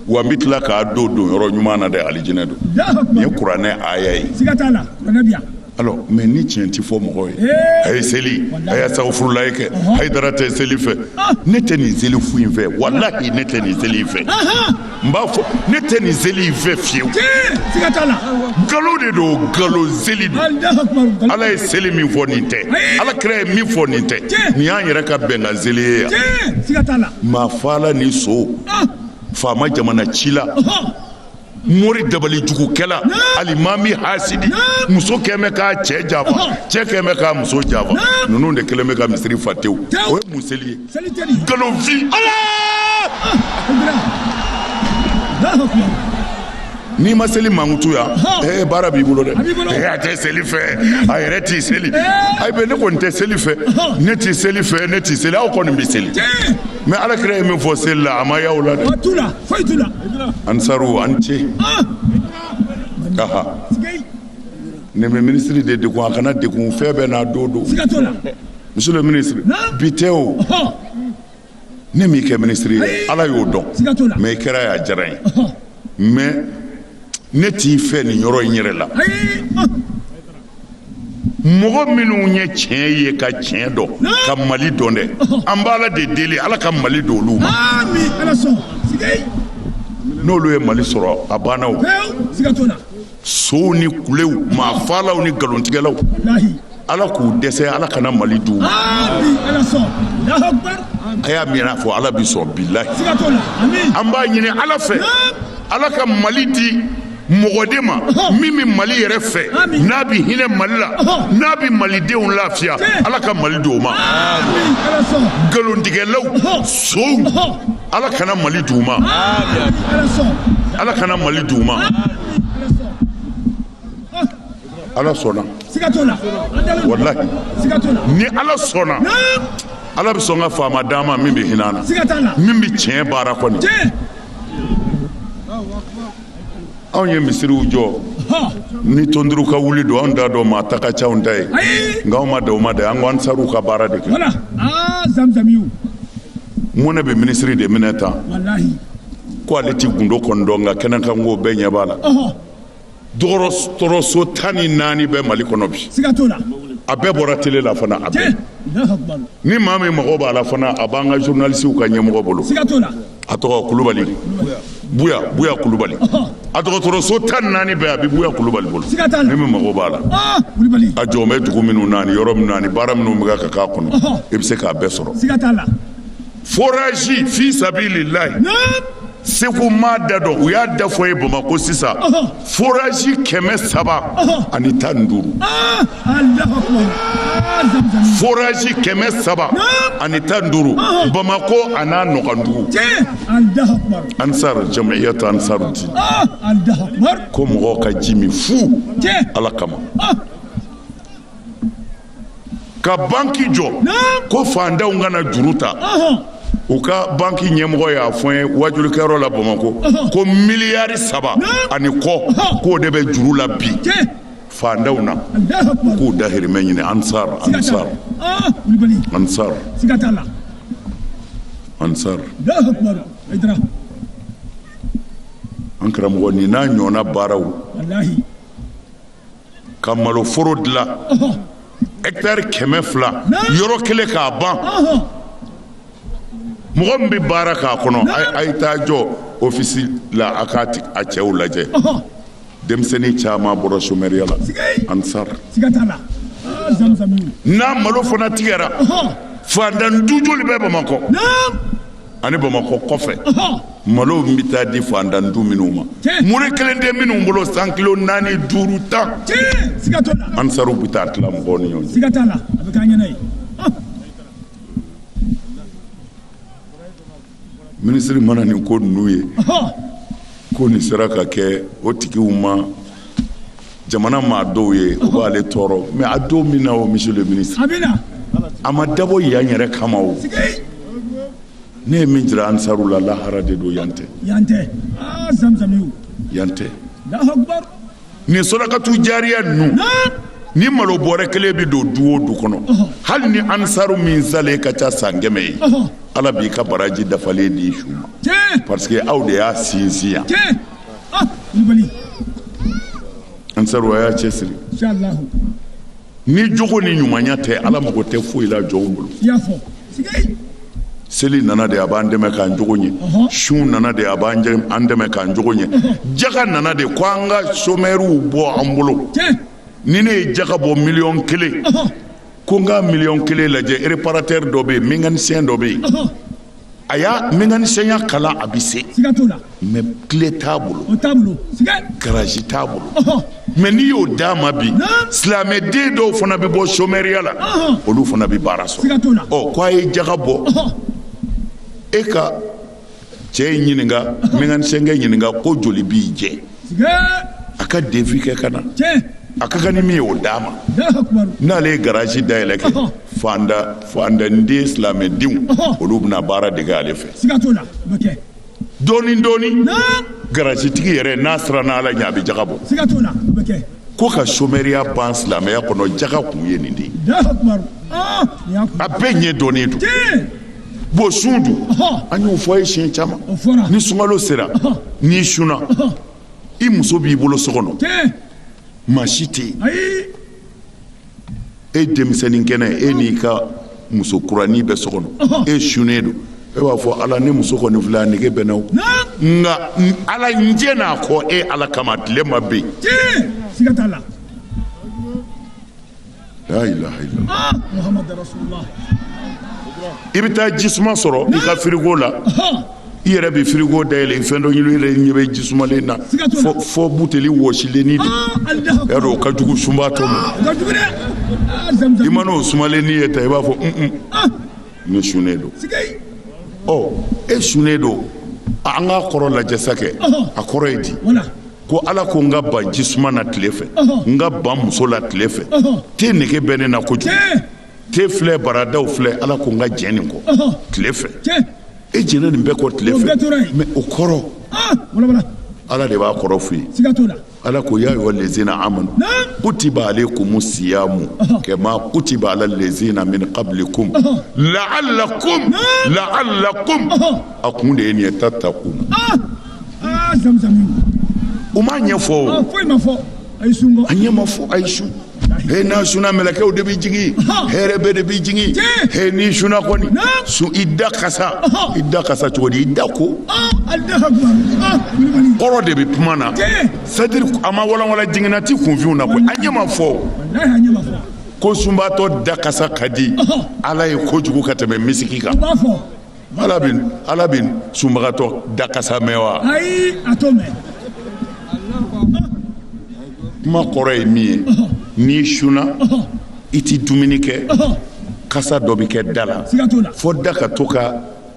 wa n bɛ tila k'a don yɔrɔ ɲuman na dɛ alijinɛ don nin ye kuranɛ aya ye alors mais ni tiɲɛ tɛ fɔ mɔgɔw ye a ye seli a ye asafurulayi kɛ Aïdara tɛ seli fɛ ne tɛ nin seli fu in fɛ walahi ne tɛ nin seli in fɛ n b'a fɔ ne tɛ nin seli in fɛ fiyewu nkalon de don nkalon seli don ala ye seli min fɔ nin tɛ ala kira ye min fɔ nin tɛ nin y'an yɛrɛ ka bɛnkan seli ye yan maa fala ni so faama jamana ci la mori dabali jugukɛla alimami hasidi muso kɛmɛ k'a cɛ janfa cɛ kɛmɛ k'a muso janfa ninnu de kɛlen bɛ ka misiri fa tewu o ye mun seli ye nkalonfin n'i ma seli mankutu yan baara b'i bolo dɛ a tɛ seli fɛ a yɛrɛ t'i seli ayi bɛ ne kɔni tɛ seli fɛ ne t'i seli fɛ ne t'i seli aw kɔni bɛ seli mais ala kira ye min fɔ seli la a ma y'aw la dɛ ansaru an ce ne bɛ minisiri de degun a kana degun fɛn bɛɛ n'a don monsieur le ministre bi tɛ o ne m'i kɛ minisiri ye ala y'o dɔn mais i kɛra y'a diyara n ye mais ne t'i fɛ nin yɔrɔ in yɛrɛ la mɔgɔ minnu ye tiɲɛ ye ka tiɲɛ dɔn ka mali dɔn dɛ an b'ala de deli ala ka mali don olu ma n'olu ye mali sɔrɔ a banna o sow ni kulew maa falaw ni nkalontigɛlaw ala k'u dɛsɛ ala kana mali d'u ma a y'a miiri a fɔ ala bi sɔn bilahi an b'a ɲini ala fɛ ala ka mali di mɔgɔ de ma min bɛ Mali yɛrɛ fɛ n'a bɛ hinɛ Mali la n'a bɛ malidenw lafiya Ala ka Mali d'o ma nkalontigɛlaw sow Ala kana Mali d'u ma Ala kana Mali d'u ma Ala sɔnna wallahi ni Ala sɔnna Ala bɛ sɔn ka faama d'an ma min bɛ hinɛ an na min bɛ tiɲɛ baara kɔni anw ye misiriw jɔ ni tonduru ka wuli don anw da dɔn maa ta ka ca anw ta ye nka anw ma da o ma da an ko ansaruw ka baara de kɛ mun ne bɛ minisiri de minɛ tan ko ale ti gundo kɔni dɔn nka kɛnɛ kan ko bɛɛ ɲɛ b'a la dɔgɔtɔrɔso 14 bɛ Mali kɔnɔ bi a bɛɛ bɔra télé la fana a bɛɛ ni maa min mago b'a la fana a b'an ka journalistes ka ɲɛmɔgɔ bolo a tɔgɔ Kulubali Buya Kulubali a dɔgɔtɔrɔso 14 bɛɛ a bɛ Buya Kulubali bolo ni min mago b'a la a jɔn bɛ dugu minnu na ani yɔrɔ minnu na ani baara minnu bɛ ka k'a kɔnɔ i bɛ se k'a bɛɛ sɔrɔ forage fi sabilillahi Segu maa da dɔn u y'a da fɔ ye Bamako sisan forage 315 forage 315 Bamako a n'a nɔgɔndugu Ansar Jamiyatu Ansarudin ko mɔgɔw ka ji min fu Ala kama ka banki jɔ ko fandanw kana juru ta u ka banki ɲɛmɔgɔ y'a fɔ ye wajulikɛyɔrɔ la Bamako ko miliyari 3 ani kɔ k'o de bɛ juru la bi fandanw na k'u dahirimɛ ɲini Ansar an karamɔgɔ ni n'a ɲɔgɔnna baaraw ka maloforo dilan hectare 200 yɔrɔ kelen k'a ban mɔgɔ min bɛ baara k'a kɔnɔ a ye taa jɔ ofisi la a k'a a cɛw lajɛ denmisɛnnin caman bɔra chômeur la Ansar n'a malo fana tigɛra fandan du joli bɛ Bamakɔ ani Bamakɔ kɔfɛ malo bɛ taa di fandan du minnu ma mure kelen tɛ minnu bolo 100 kilo 4 5 10 Ansaru bɛ taa tila mɔgɔw ni ɲɔgɔn cɛ minisiri mana nin ko ninnu ye ko nin sera ka kɛ o tigiw ma jamana maa dɔw ye o b'ale tɔɔrɔ mais a don min na o monsieur le ministre a ma dabɔ yan yɛrɛ kama o ne ye min jira Ansaru la lahara de don yan tɛ nin sɔrɔkatu jariya ninnu ni malo bɔrɛ kelen bɛ don du o du kɔnɔ hali ni Ansaru min salen ka ca san 100 ye Ala b'i ka baraji dafalen di su ma parce que aw de y'a sinsin yan Ansaru a y'a cɛsiri ni jogo ni ɲumanya tɛ Ala mago tɛ foyi la jɔnw bolo seli nana de a b'an dɛmɛ k'an jogo ɲɛ sun nana de a b'an dɛmɛ k'an jogo ɲɛ jaga nana de ko an ka chômeurs bɔ an bolo ni ne ye jaga bɔ 1,000,000 ko n ka 1,000,000 lajɛ réparateur dɔ bɛ yen mécanicien dɔ bɛ yen a y'a mécanicien kalan a bɛ se mais clé t'a bolo garage t'a bolo mais n'i y'o d'a ma bi silamɛden dɔw fana bɛ bɔ chômeur la olu fana bɛ baara sɔrɔ ɔ ko a ye jaga bɔ e ka cɛ in ɲininka mécanicien kɛ ɲininka ko joli b'i jɛ a ka defi kɛ ka na a ka kan ni min ye o d'a ma n'ale ye garage dayɛlɛ kɛ fandanden silamɛdenw olu bɛna baara dege ale fɛ dɔɔni garage tigi yɛrɛ n'a siranna Ala ɲɛ a bɛ jaga bɔ ko ka chômeuriya ban silamɛya kɔnɔ jaga kun ye nin de ye a bɛɛ ɲɛ dɔnnen don bon sun dun an y'o fɔ a ye siɲɛ caman ni sunkalo sera n'i sunna i muso b'i bolo so kɔnɔ maa si tɛ yen e denmisɛnnin kɛnɛ e n'i ka muso kuranin bɛ so kɔnɔ e sunnen don e b'a fɔ Ala ne muso kɔni filɛ a nege bɛ n na o nka Ala njɛ n'a kɔ e Ala kama tile ma bɛ yen la ilaha illallah Muhammad Rasulullah i bɛ taa jisuma sɔrɔ i ka frigo la i yɛrɛ bɛ frigo dayɛlɛ fɛn dɔ ɲini yɛrɛ ɲɛ bɛ ji sumalen na fɔ buteli wɔsilen ni de yarɔ o ka jugu sunbatɔ ma i mana o sumalen ni ye ta i b'a fɔ ne sunnen don e sunnen don an k'a kɔrɔ lajɛ sa kɛ a kɔrɔ ye di ko ala ko n ka ban ji suma na tile fɛ n ka ban muso la tile fɛ te nege bɛ ne na kojugu te filɛ baradaw filɛ ala ko n ka jɛn nin kɔ tile fɛ e jɛnna nin bɛɛ kɔ tile fɛ mais o kɔrɔ ala de b'a kɔrɔ f'i ye ala ko ya ayyuhal ladzina amanu kutiba alaykumus siyamu kama kutiba alal ladzina min qablikum la'allakum a kun de ye nin ye tattaqun o ma ɲɛfɔ a ɲɛ ma fɔ a ye su he n'a suna mɛlɛkɛw de bɛ jigin hɛrɛ bɛɛ de bɛ jigin he n'i suna kɔni i da kasa cogo di i da ko kɔrɔ de bɛ kuma na c'est-à-dire a ma walawala jiginna ti kunfinw na koyi a ɲɛ ma fɔ ko sunbatɔ da kasa ka di ala ye kojugu ka tɛmɛ misiki kan ala bɛ sunbagatɔ da kasa mɛn wa ayi a t'o mɛn kuma kɔrɔ ye min ye n'i suna i ti dumuni kɛ kasa dɔ bɛ kɛ da la fɔ da ka to ka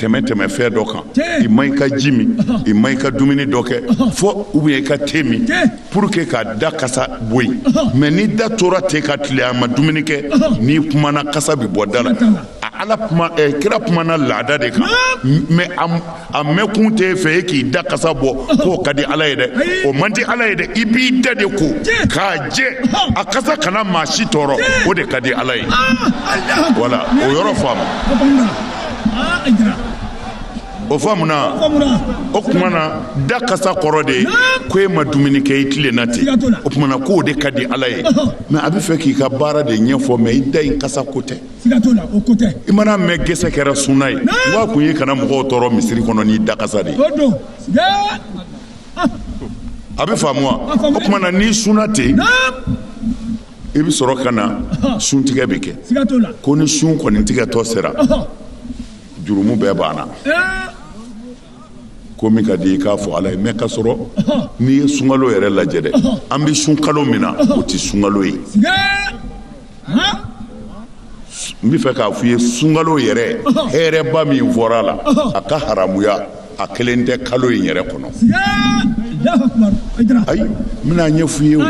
tɛmɛ fɛn dɔ kan i ma i ka ji min i ma i ka dumuni dɔ kɛ fɔ ou bien i ka te min pour que ka da kasa bɔ yen mais ni da tora ten ka tile a ma dumuni kɛ n'i kumana kasa bɛ bɔ da la ala kuma kira kumana laada de kan mais a mɛn kun t'e fɛ e k'i da kasa bɔ k'o ka di ala ye dɛ o man di ala ye dɛ i b'i da de ko k'a jɛ a kasa kana maa si tɔɔrɔ o de ka di ala ye voilà o yɔrɔ faamu o faamuna o kumana da kasa kɔrɔ de ko e ma dumuni kɛ i tilenna ten o kumana k'o de ka di ala ye mais a bɛ fɛ k'i ka baara de ɲɛfɔ mais i da in kasa ko tɛ i mana mɛn gɛsɛ kɛra sunna ye wa kun ye kana mɔgɔw tɔɔrɔ misiri kɔnɔ n'i da kasa de ye a bɛ faamu wa o kumana n'i sunna ten i bɛ sɔrɔ ka na suntigɛ bɛ kɛ ko ni sun kɔni tigɛtɔ sera jurumu bɛɛ banna ko min ka di i k'a fɔ ala ye mais ka sɔrɔ n'i ye sunkalo yɛrɛ lajɛ dɛ an bɛ sunkalo min na o tɛ sunkalo ye n bɛ fɛ k'a fɔ i ye sunkalo yɛrɛ hɛrɛba min fɔra a la a ka haramuya a kelen tɛ kalo in yɛrɛ kɔnɔ ayi n bɛna ɲɛfɔ i ye o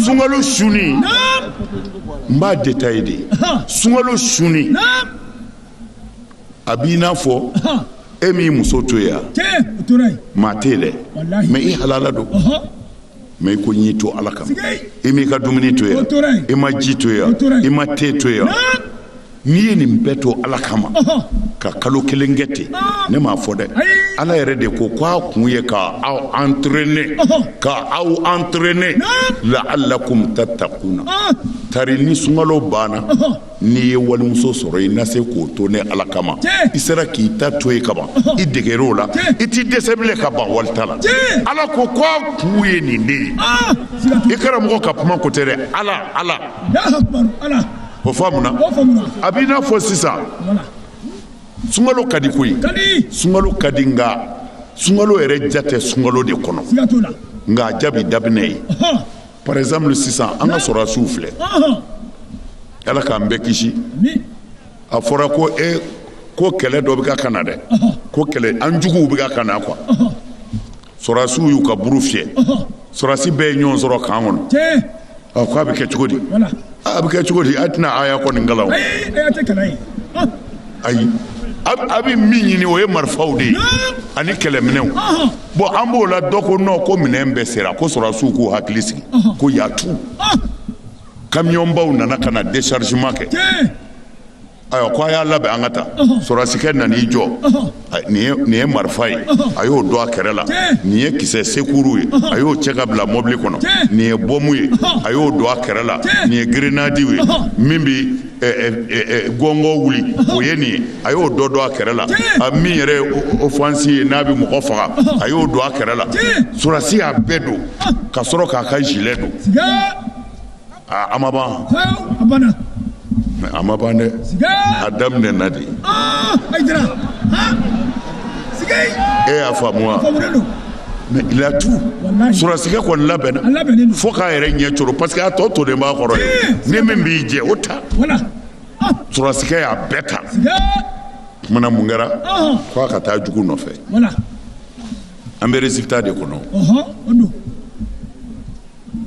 sunkalo suni n b'a détaillé de sunkalo suni a b'i n'a fɔ e m'i muso to yan maa tɛ yen dɛ mais i halala don mais i ko n y'i to ala kama i m'i ka dumuni to yan i ma ji to yan i ma te to yan n'i ye nin bɛɛ to ala kama ka kalo kelen kɛ ten ne m'a fɔ dɛ ala yɛrɛ de ko k'a kun ye k'aw entraîner la'allakum tattaquna tari ni sunkalo banna n'i ye walimuso sɔrɔ i na se k'o to ne ala kama i sera k'i ta to yen kaban i deger'o la i t'i dɛsɛ bilen ka ban walita la ala ko k'a kun ye nin de ye i karamɔgɔ ka kuma ko tɛ dɛ ala o faamuna a b'i n'a fɔ sisan sunkalo ka di koyi sunkalo ka di nka sunkalo yɛrɛ ja tɛ sunkalo de kɔnɔ nka a ja bɛ daminɛ ye par exemple sisan an ka sɔrɔdasiw filɛ ala k'an bɛɛ kisi a fɔra ko ko kɛlɛ dɔ bɛ ka kana dɛ ko kɛlɛ an juguw bɛ ka kana quoi sɔrɔdasiw y'u ka buru fiyɛ sɔrɔdasi bɛɛ ye ɲɔgɔn sɔrɔ kan kɔnɔ k'a bɛ kɛ cogo di a bɛ kɛ cogo di a tɛna aya kɔni kalan ayi a bɛ min ɲini o ye marifaw de ye ani kɛlɛminɛnw bon an b'o la dɔ ko non ko minɛn bɛɛ sera ko sɔrɔdasiw k'u hakili sigi ko y'a tu kamiyɔnbaw nana ka na déchargement kɛ ayiwa ko a y'a labɛn an ka taa sɔrɔdasikɛ nan'i jɔ nin ye marifa ye a y'o don a kɛrɛ la nin ye kisɛ sekuru ye a y'o cɛ ka bila mɔbili kɔnɔ nin ye bɔmu ye a y'o don a kɛrɛ la nin ye gerenadiw ye min bɛ gɔngɔ wuli o ye nin ye a y'o dɔ don a kɛrɛ la a min yɛrɛ ye ofansi ye n'a bɛ mɔgɔ faga a y'o don a kɛrɛ la sɔrɔdasi y'a bɛɛ don ka sɔrɔ k'a ka gilet don a ma ban Amabane Adam Nenadi. Aïdra. Sigay. Et à Famoua. Mais il a tout. Sur la cigarette qu'on l'a ben. Faut qu'il y ait parce qu'il y a tout de ma corolle. Même bidje ota. Voilà. Sur la cigarette à bêta. Mana Mungara. Quoi qu'à ta du coup non fait. Voilà. Un résultat de kono.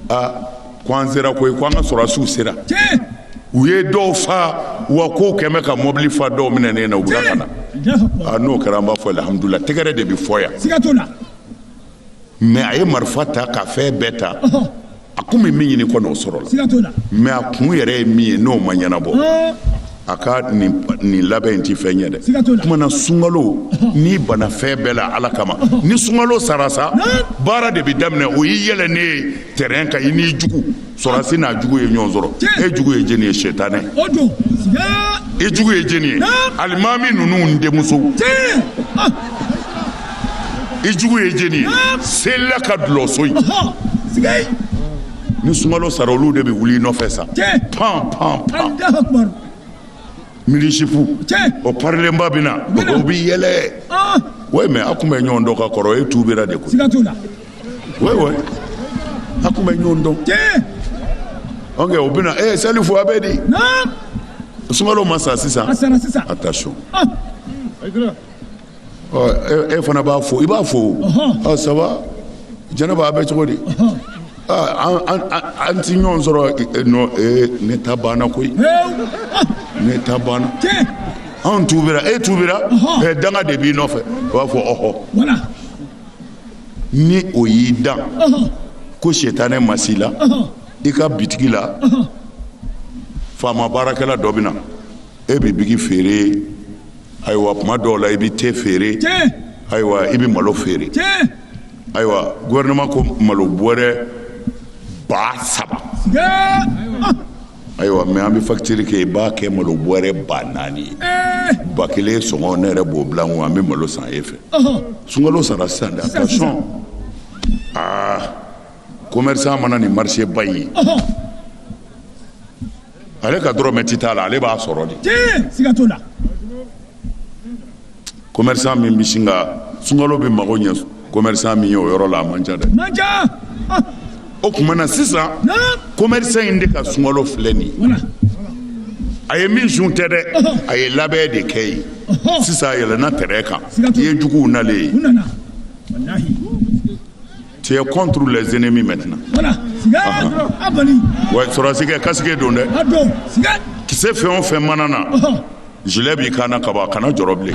Ah, kwanzera ko kwanga sur la sous-sera. Uye do fa wa ko keme ka mobili fa do minene na ubula kana. Ah no karamba fo alhamdulillah tegere de bi foya. Sigatola. Mais aye marfata ka fe beta. Akumi minyi ni kono sorola. Sigatola. Mais akun yere mi no manyana bo. Aka ni labɛn ti fɛn ye dɛ kuma na sunkalo ni bana fɛn bɛɛ la ala kama ni sunkalo sara sa baara de bi daminɛ o y'i yɛlɛ ne ye terrain kan i n'i jugu sɔrɔsi n'a jugu ye ɲɔgɔn sɔrɔ e jugu ye jeni ye sɛtanɛ e jugu ye jeni ye alimami ninnu denmuso e jugu ye jeni ye selila ka dulɔso ye ni sunkalo sara olu de bi wuli i nɔfɛ sa pan pan pan milisifu o parlemba bina o bi yɛlɛ ouais mais a kun bɛ ɲɔgɔn dɔn ka kɔrɔ e tuubira de koyi ouais a kun bɛ ɲɔgɔn dɔn ok o bina salifu a bɛ di sunkalo ma sa sisan attention e fana b'a fo i b'a fo ça va jɛnɛba a bɛ cogo di an ti ɲɔgɔn sɔrɔ ne ta banna koyi ne ta banna an tuubira e tuubira danga de b'i nɔfɛ o b'a fɔ ɔhɔ ni o y'i dan ko setanɛ ma s'i la i ka bitigi la faama baarakɛla dɔ bɛ na e bɛ bigi feere ayiwa kuma dɔw la i bɛ te feere ayiwa i bɛ malo feere ayiwa gouvernement ko malo bɔrɛ 7,000 ayiwa mais an bɛ facture kɛ i b'a kɛ malo bɔrɛ 4,000 ye 1,000 sɔngɔ ne yɛrɛ b'o bila n kun an bɛ malo san e fɛ sunkalo sara sisan de attention commerçant mana ni marché ba in ye ale ka dɔrɔmɛ ti t'a la ale b'a sɔrɔ de commerçant min bɛ sin ka sunkalo bɛ mago ɲɛ commerçant min ye o yɔrɔ la a man ca dɛ o tuma na sisan commerçant in de ka sunkalo filɛ nin ye a ye min sun tɛ dɛ a ye labɛn de kɛ ye sisan a yɛlɛnna terrain kan i ye juguw nalen ye tu es contre les ennemis maintenant ouais sɔrɔsi kɛ kasike don dɛ kisɛ fɛn o fɛn mana na gilet b'i kan na ka ban kana jɔrɔ bilen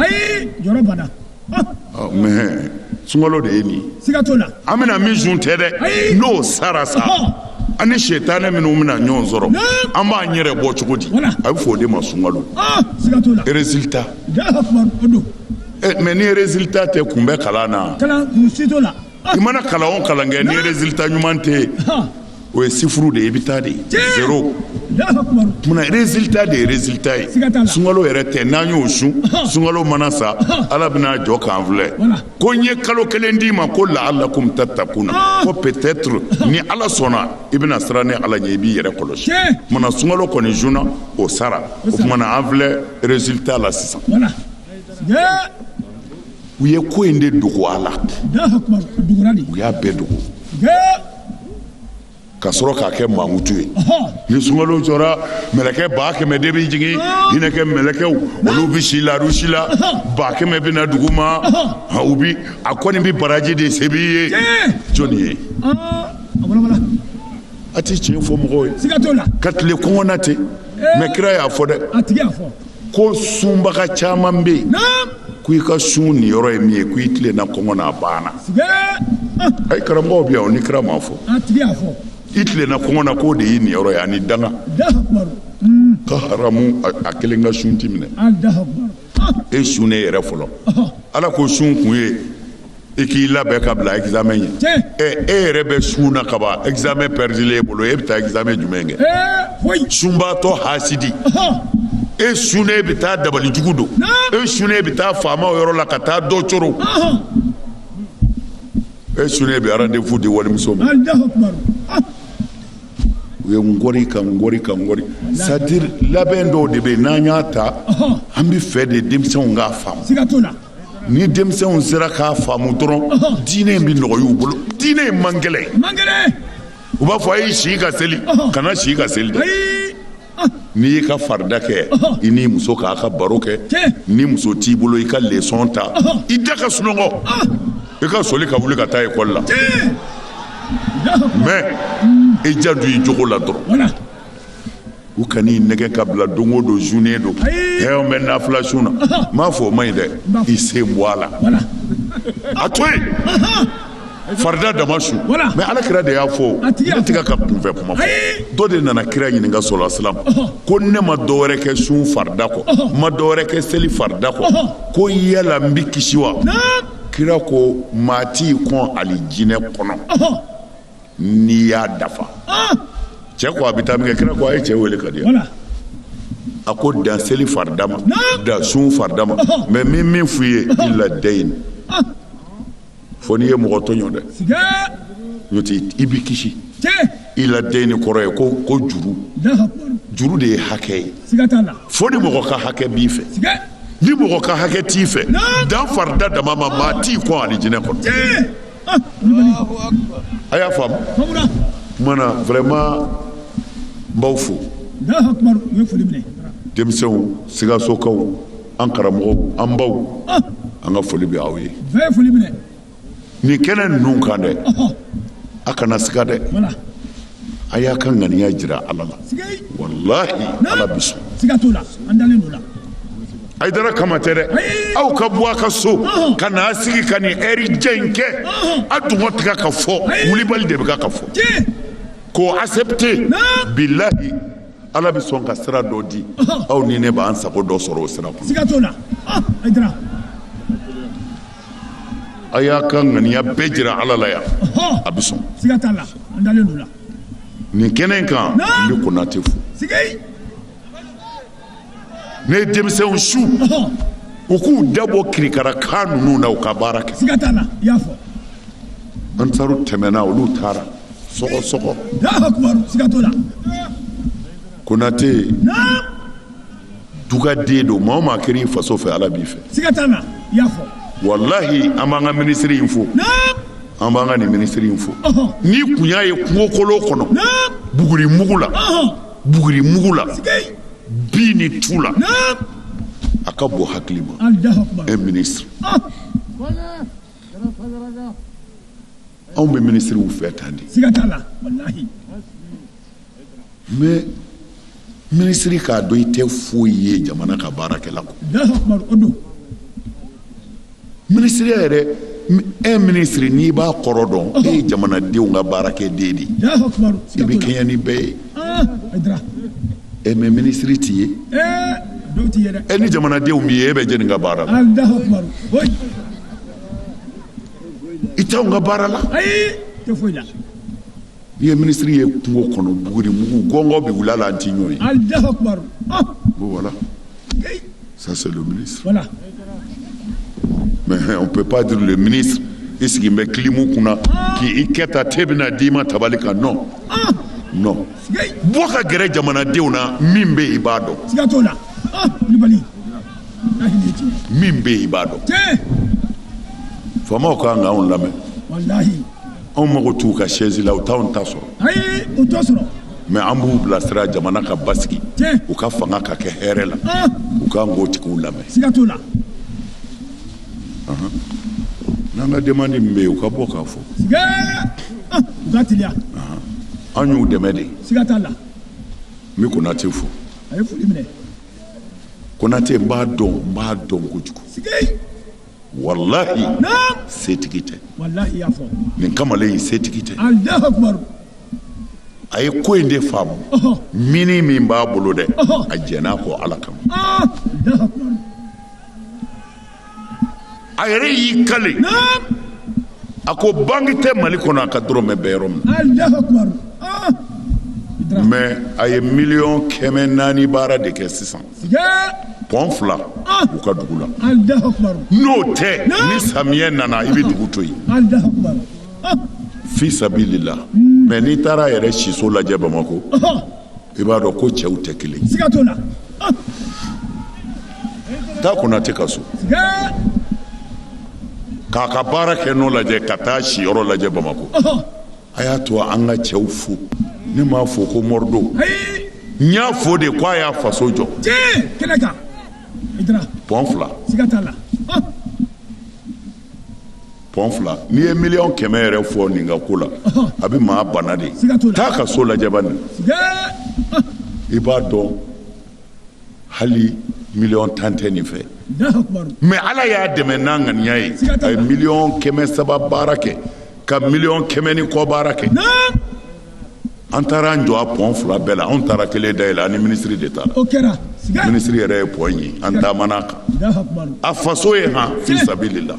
mais sunkalo de ye nin ye an bɛna min sun tɛ dɛ n'o sara sa an ni setanɛ minnu bɛna ɲɔgɔn sɔrɔ an b'an yɛrɛ bɔ cogo di a bɛ fɔ o de ma sunkalo résultat mais ni résultat tɛ kunbɛ kalan na i mana kalan o kalan kɛ ni résultat ɲuman tɛ o ye sifuru de ye i bɛ taa de 0 munna résultat de ye résultat ye sunkalo yɛrɛ tɛ n'an y'o sun sunkalo mana sa ala bɛna jɔ k'an filɛ ko n ye kalo kelen d'i ma ko la'allakum tattaquna ko peut-être ni ala sɔnna i bɛna siran ni ala ɲɛ i b'i yɛrɛ kɔlɔsi munna sunkalo kɔni sunna o sara o kumana an filɛ résultat la sisan u ye ko in de dogo a la u y'a bɛɛ dogo ka sɔrɔ k'a kɛ mankutu ye ni sunkalo jɔra mɛlɛkɛ 100 de bɛ jigin hinɛkɛ mɛlɛkɛw olu bɛ si la si la 100 bɛ na dugu ma u bi a kɔni bɛ baraji de se b'i ye jɔnni ye a tɛ tiɲɛ fɔ mɔgɔw ye ka tile kɔngɔ na ten mais kira y'a fɔ dɛ ko sunbaga caman bɛ yen ko i ka sun nin yɔrɔ ye min ye ko i tilenna kɔngɔ na a banna ayi karamɔgɔw bɛ yan o ni kira m'a fɔ i tilenna kɔngɔ na k'o de y'i nin yɔrɔ ye ani danga ka haramu a kelen ka sun ti minɛ e sunnen yɛrɛ fɔlɔ ala ko sun kun ye i k'i labɛn ka bila examen ye e yɛrɛ bɛ sun na ka ban examen pɛridilen e bolo e bɛ taa examen jumɛn kɛ sunbaatɔ hasidi e sunnen bɛ taa dabalijugu don e sunnen bɛ taa faamaw yɔrɔ la ka taa dɔ coro e sunnen bɛ rendez-vous di walimuso ma u ye ngori ka ngori ka ngori c'est-à-dire labɛn dɔw de bɛ n'an y'a ta an bɛ fɛ de denmisɛnw k'a faamu siga t'o la ni denmisɛnw sera k'a faamu dɔrɔn diinɛ bɛ nɔgɔya u bolo diinɛ ye man gɛlɛn u b'a fɔ a ye si ka seli kana si ka seli dɛ n'i y'i ka farida kɛ i n'i muso k'a ka baro kɛ ni muso t'i bolo i ka leçon ta i da ka sunɔgɔ i ka soli ka wuli ka taa école la mais i jadu i jogo la dɔrɔn u kan'i nɛgɛ ka bila don o don journée don an bɛ nafila sun na n m'a fɔ o ma ɲi dɛ i sen bɔ a la a to yen farida dama su mais ala kira de y'a fɔ ne tɛ ka kunfɛ kuma fɔ dɔ de nana kira ɲininka sɔlɔ silam ko ne ma dɔwɛrɛ kɛ sun farida kɔ n ma dɔwɛrɛ kɛ seli farida kɔ ko yala n bɛ kisi wa kira ko maa t'i kɔn ali jinɛ kɔnɔ n'i y'a dafa cɛ ko a bɛ taa min kɛ kira ko a ye cɛ wele ka di yan a ko dan seli farida ma dan sun farida ma mais min f'i ye i ladayin fo n'i ye mɔgɔ tɔɲɔ dɛ n'o tɛ i b'i kisi i ladayin kɔrɔ ye ko juru de ye hakɛ ye fo ni mɔgɔ ka hakɛ b'i fɛ ni mɔgɔ ka hakɛ t'i fɛ dan farida dama ma maa t'i kɔn ali jinɛ kɔnɔ a y'a faamu mana vraiment n b'aw fo denmisɛnw sigasokaw an karamɔgɔw an baw an ka foli bɛ aw ye nin kɛnɛ ninnu kan dɛ a kana siga dɛ a y'a ka ŋaniya jira ala la walahi ala bi sɔn Aïdara kama tɛ dɛ aw ka bɔ a ka so ka n'a sigi ka nin heure jan in kɛ a dungɔ tigɛ ka fɔ wulibali de bɛ ka fɔ k'o accepter bilahi ala bɛ sɔn ka sira dɔ di aw ni ne b'an sago dɔ sɔrɔ o sira kɔnɔ a y'a ka ŋaniya bɛɛ jira ala la yan a bɛ sɔn nin kɛnɛ in kan n bɛ Konate fo ne denmisɛnw su u k'u dabɔ kirikara kan ninnu na u ka baara kɛ ansaru tɛmɛna olu taara sɔgɔ-sɔgɔ Konate dugaden don maa o maa kɛra i faso fɛ ala b'i fɛ wallahi an b'an ka minisiri in fo an b'an ka nin minisiri in fo ni kun y'a ye kungokolon kɔnɔ buguri mugu la bi ni tu la a ka bɔ hakili ma un ministre anw bɛ minisiriw fɛ tan de mais minisiri k'a dɔn i tɛ foyi ye jamana ka baarakɛla kɔ minisiri yɛrɛ un ministre n'i b'a kɔrɔ dɔn e ye jamanadenw ka baarakɛden de ye i bɛ kɛɲɛ ni bɛɛ ye mais ministre t'i ye e ni jamanadenw b'i ye e bɛ jɛ nin ka baara la i t'anw ka baara la n'i ye ministre ye kungo kɔnɔ buguri mugu gɔngɔ bɛ wuli a la an t'i ɲɔ ye voilà ça c'est le ministre mais on ne peut pas dire le ministre i sigi bɛ kilimu kunna k'i kɛ ta te bɛna d'i ma tabali kan non bɔ ka gɛrɛ jamanadenw na min bɛ yen i b'a dɔn min bɛ yen i b'a dɔn faamaw kan ka anw lamɛn anw mago t'u ka chaise la u t'anw ta sɔrɔ mais an b'u bilasira jamana ka basigi u ka fanga ka kɛ hɛrɛ la u kan k'o tigiw lamɛn n'an ka demande min bɛ yen u ka bɔ k'a fɔ an y'u dɛmɛ de n bɛ Konate fo Konate n b'a dɔn kojugu wallahi setigi tɛ nin kamalen in setigi tɛ a ye ko in de faamu mini min b'a bolo dɛ a jɛn'a kɔ ala kama a yɛrɛ y'i kale a ko banque tɛ Mali kɔnɔ a ka dɔrɔmɛ bɛ yɔrɔ min mais a ye 1,400,000 baara de kɛ sisan pɔn 2 u ka dugu la n'o tɛ ni samiyɛ nana i bɛ dugu to yen fi sabilillah mais n'i taara yɛrɛ siso lajɛ Bamako i b'a dɔn ko cɛw tɛ kelen ye. siga t'o la. taa Konate ka so k'a ka baara kɛ n'o lajɛ ka taa si yɔrɔ lajɛ Bamako a y'a to an ka cɛw fo ne m'a fɔ ko Mordo n y'a fɔ de ko a y'a faso jɔ. tiɲɛ kɛnɛ kan Aidara. pɔn 2 siga t'a la. pɔn 2 n'i ye miliyɔn 100 yɛrɛ fɔ nin ka ko la a bɛ maa bana de. taa ka so lajɛ bani i b'a dɔn hali miliyɔn 10 tɛ nin fɛ mais Ala y'a dɛmɛ n'a ŋaniya ye a ye miliyɔn 300 baara kɛ ka miliyɔn 100 ni kɔ baara kɛ. an taara an jɔ a pɔn 2 bɛɛ la anw taara kelen dayɛlɛ ani ministre de taara. o kɛra. ministre yɛrɛ ye pɔn ye an taamana a kan a faso ye han fi sabilila.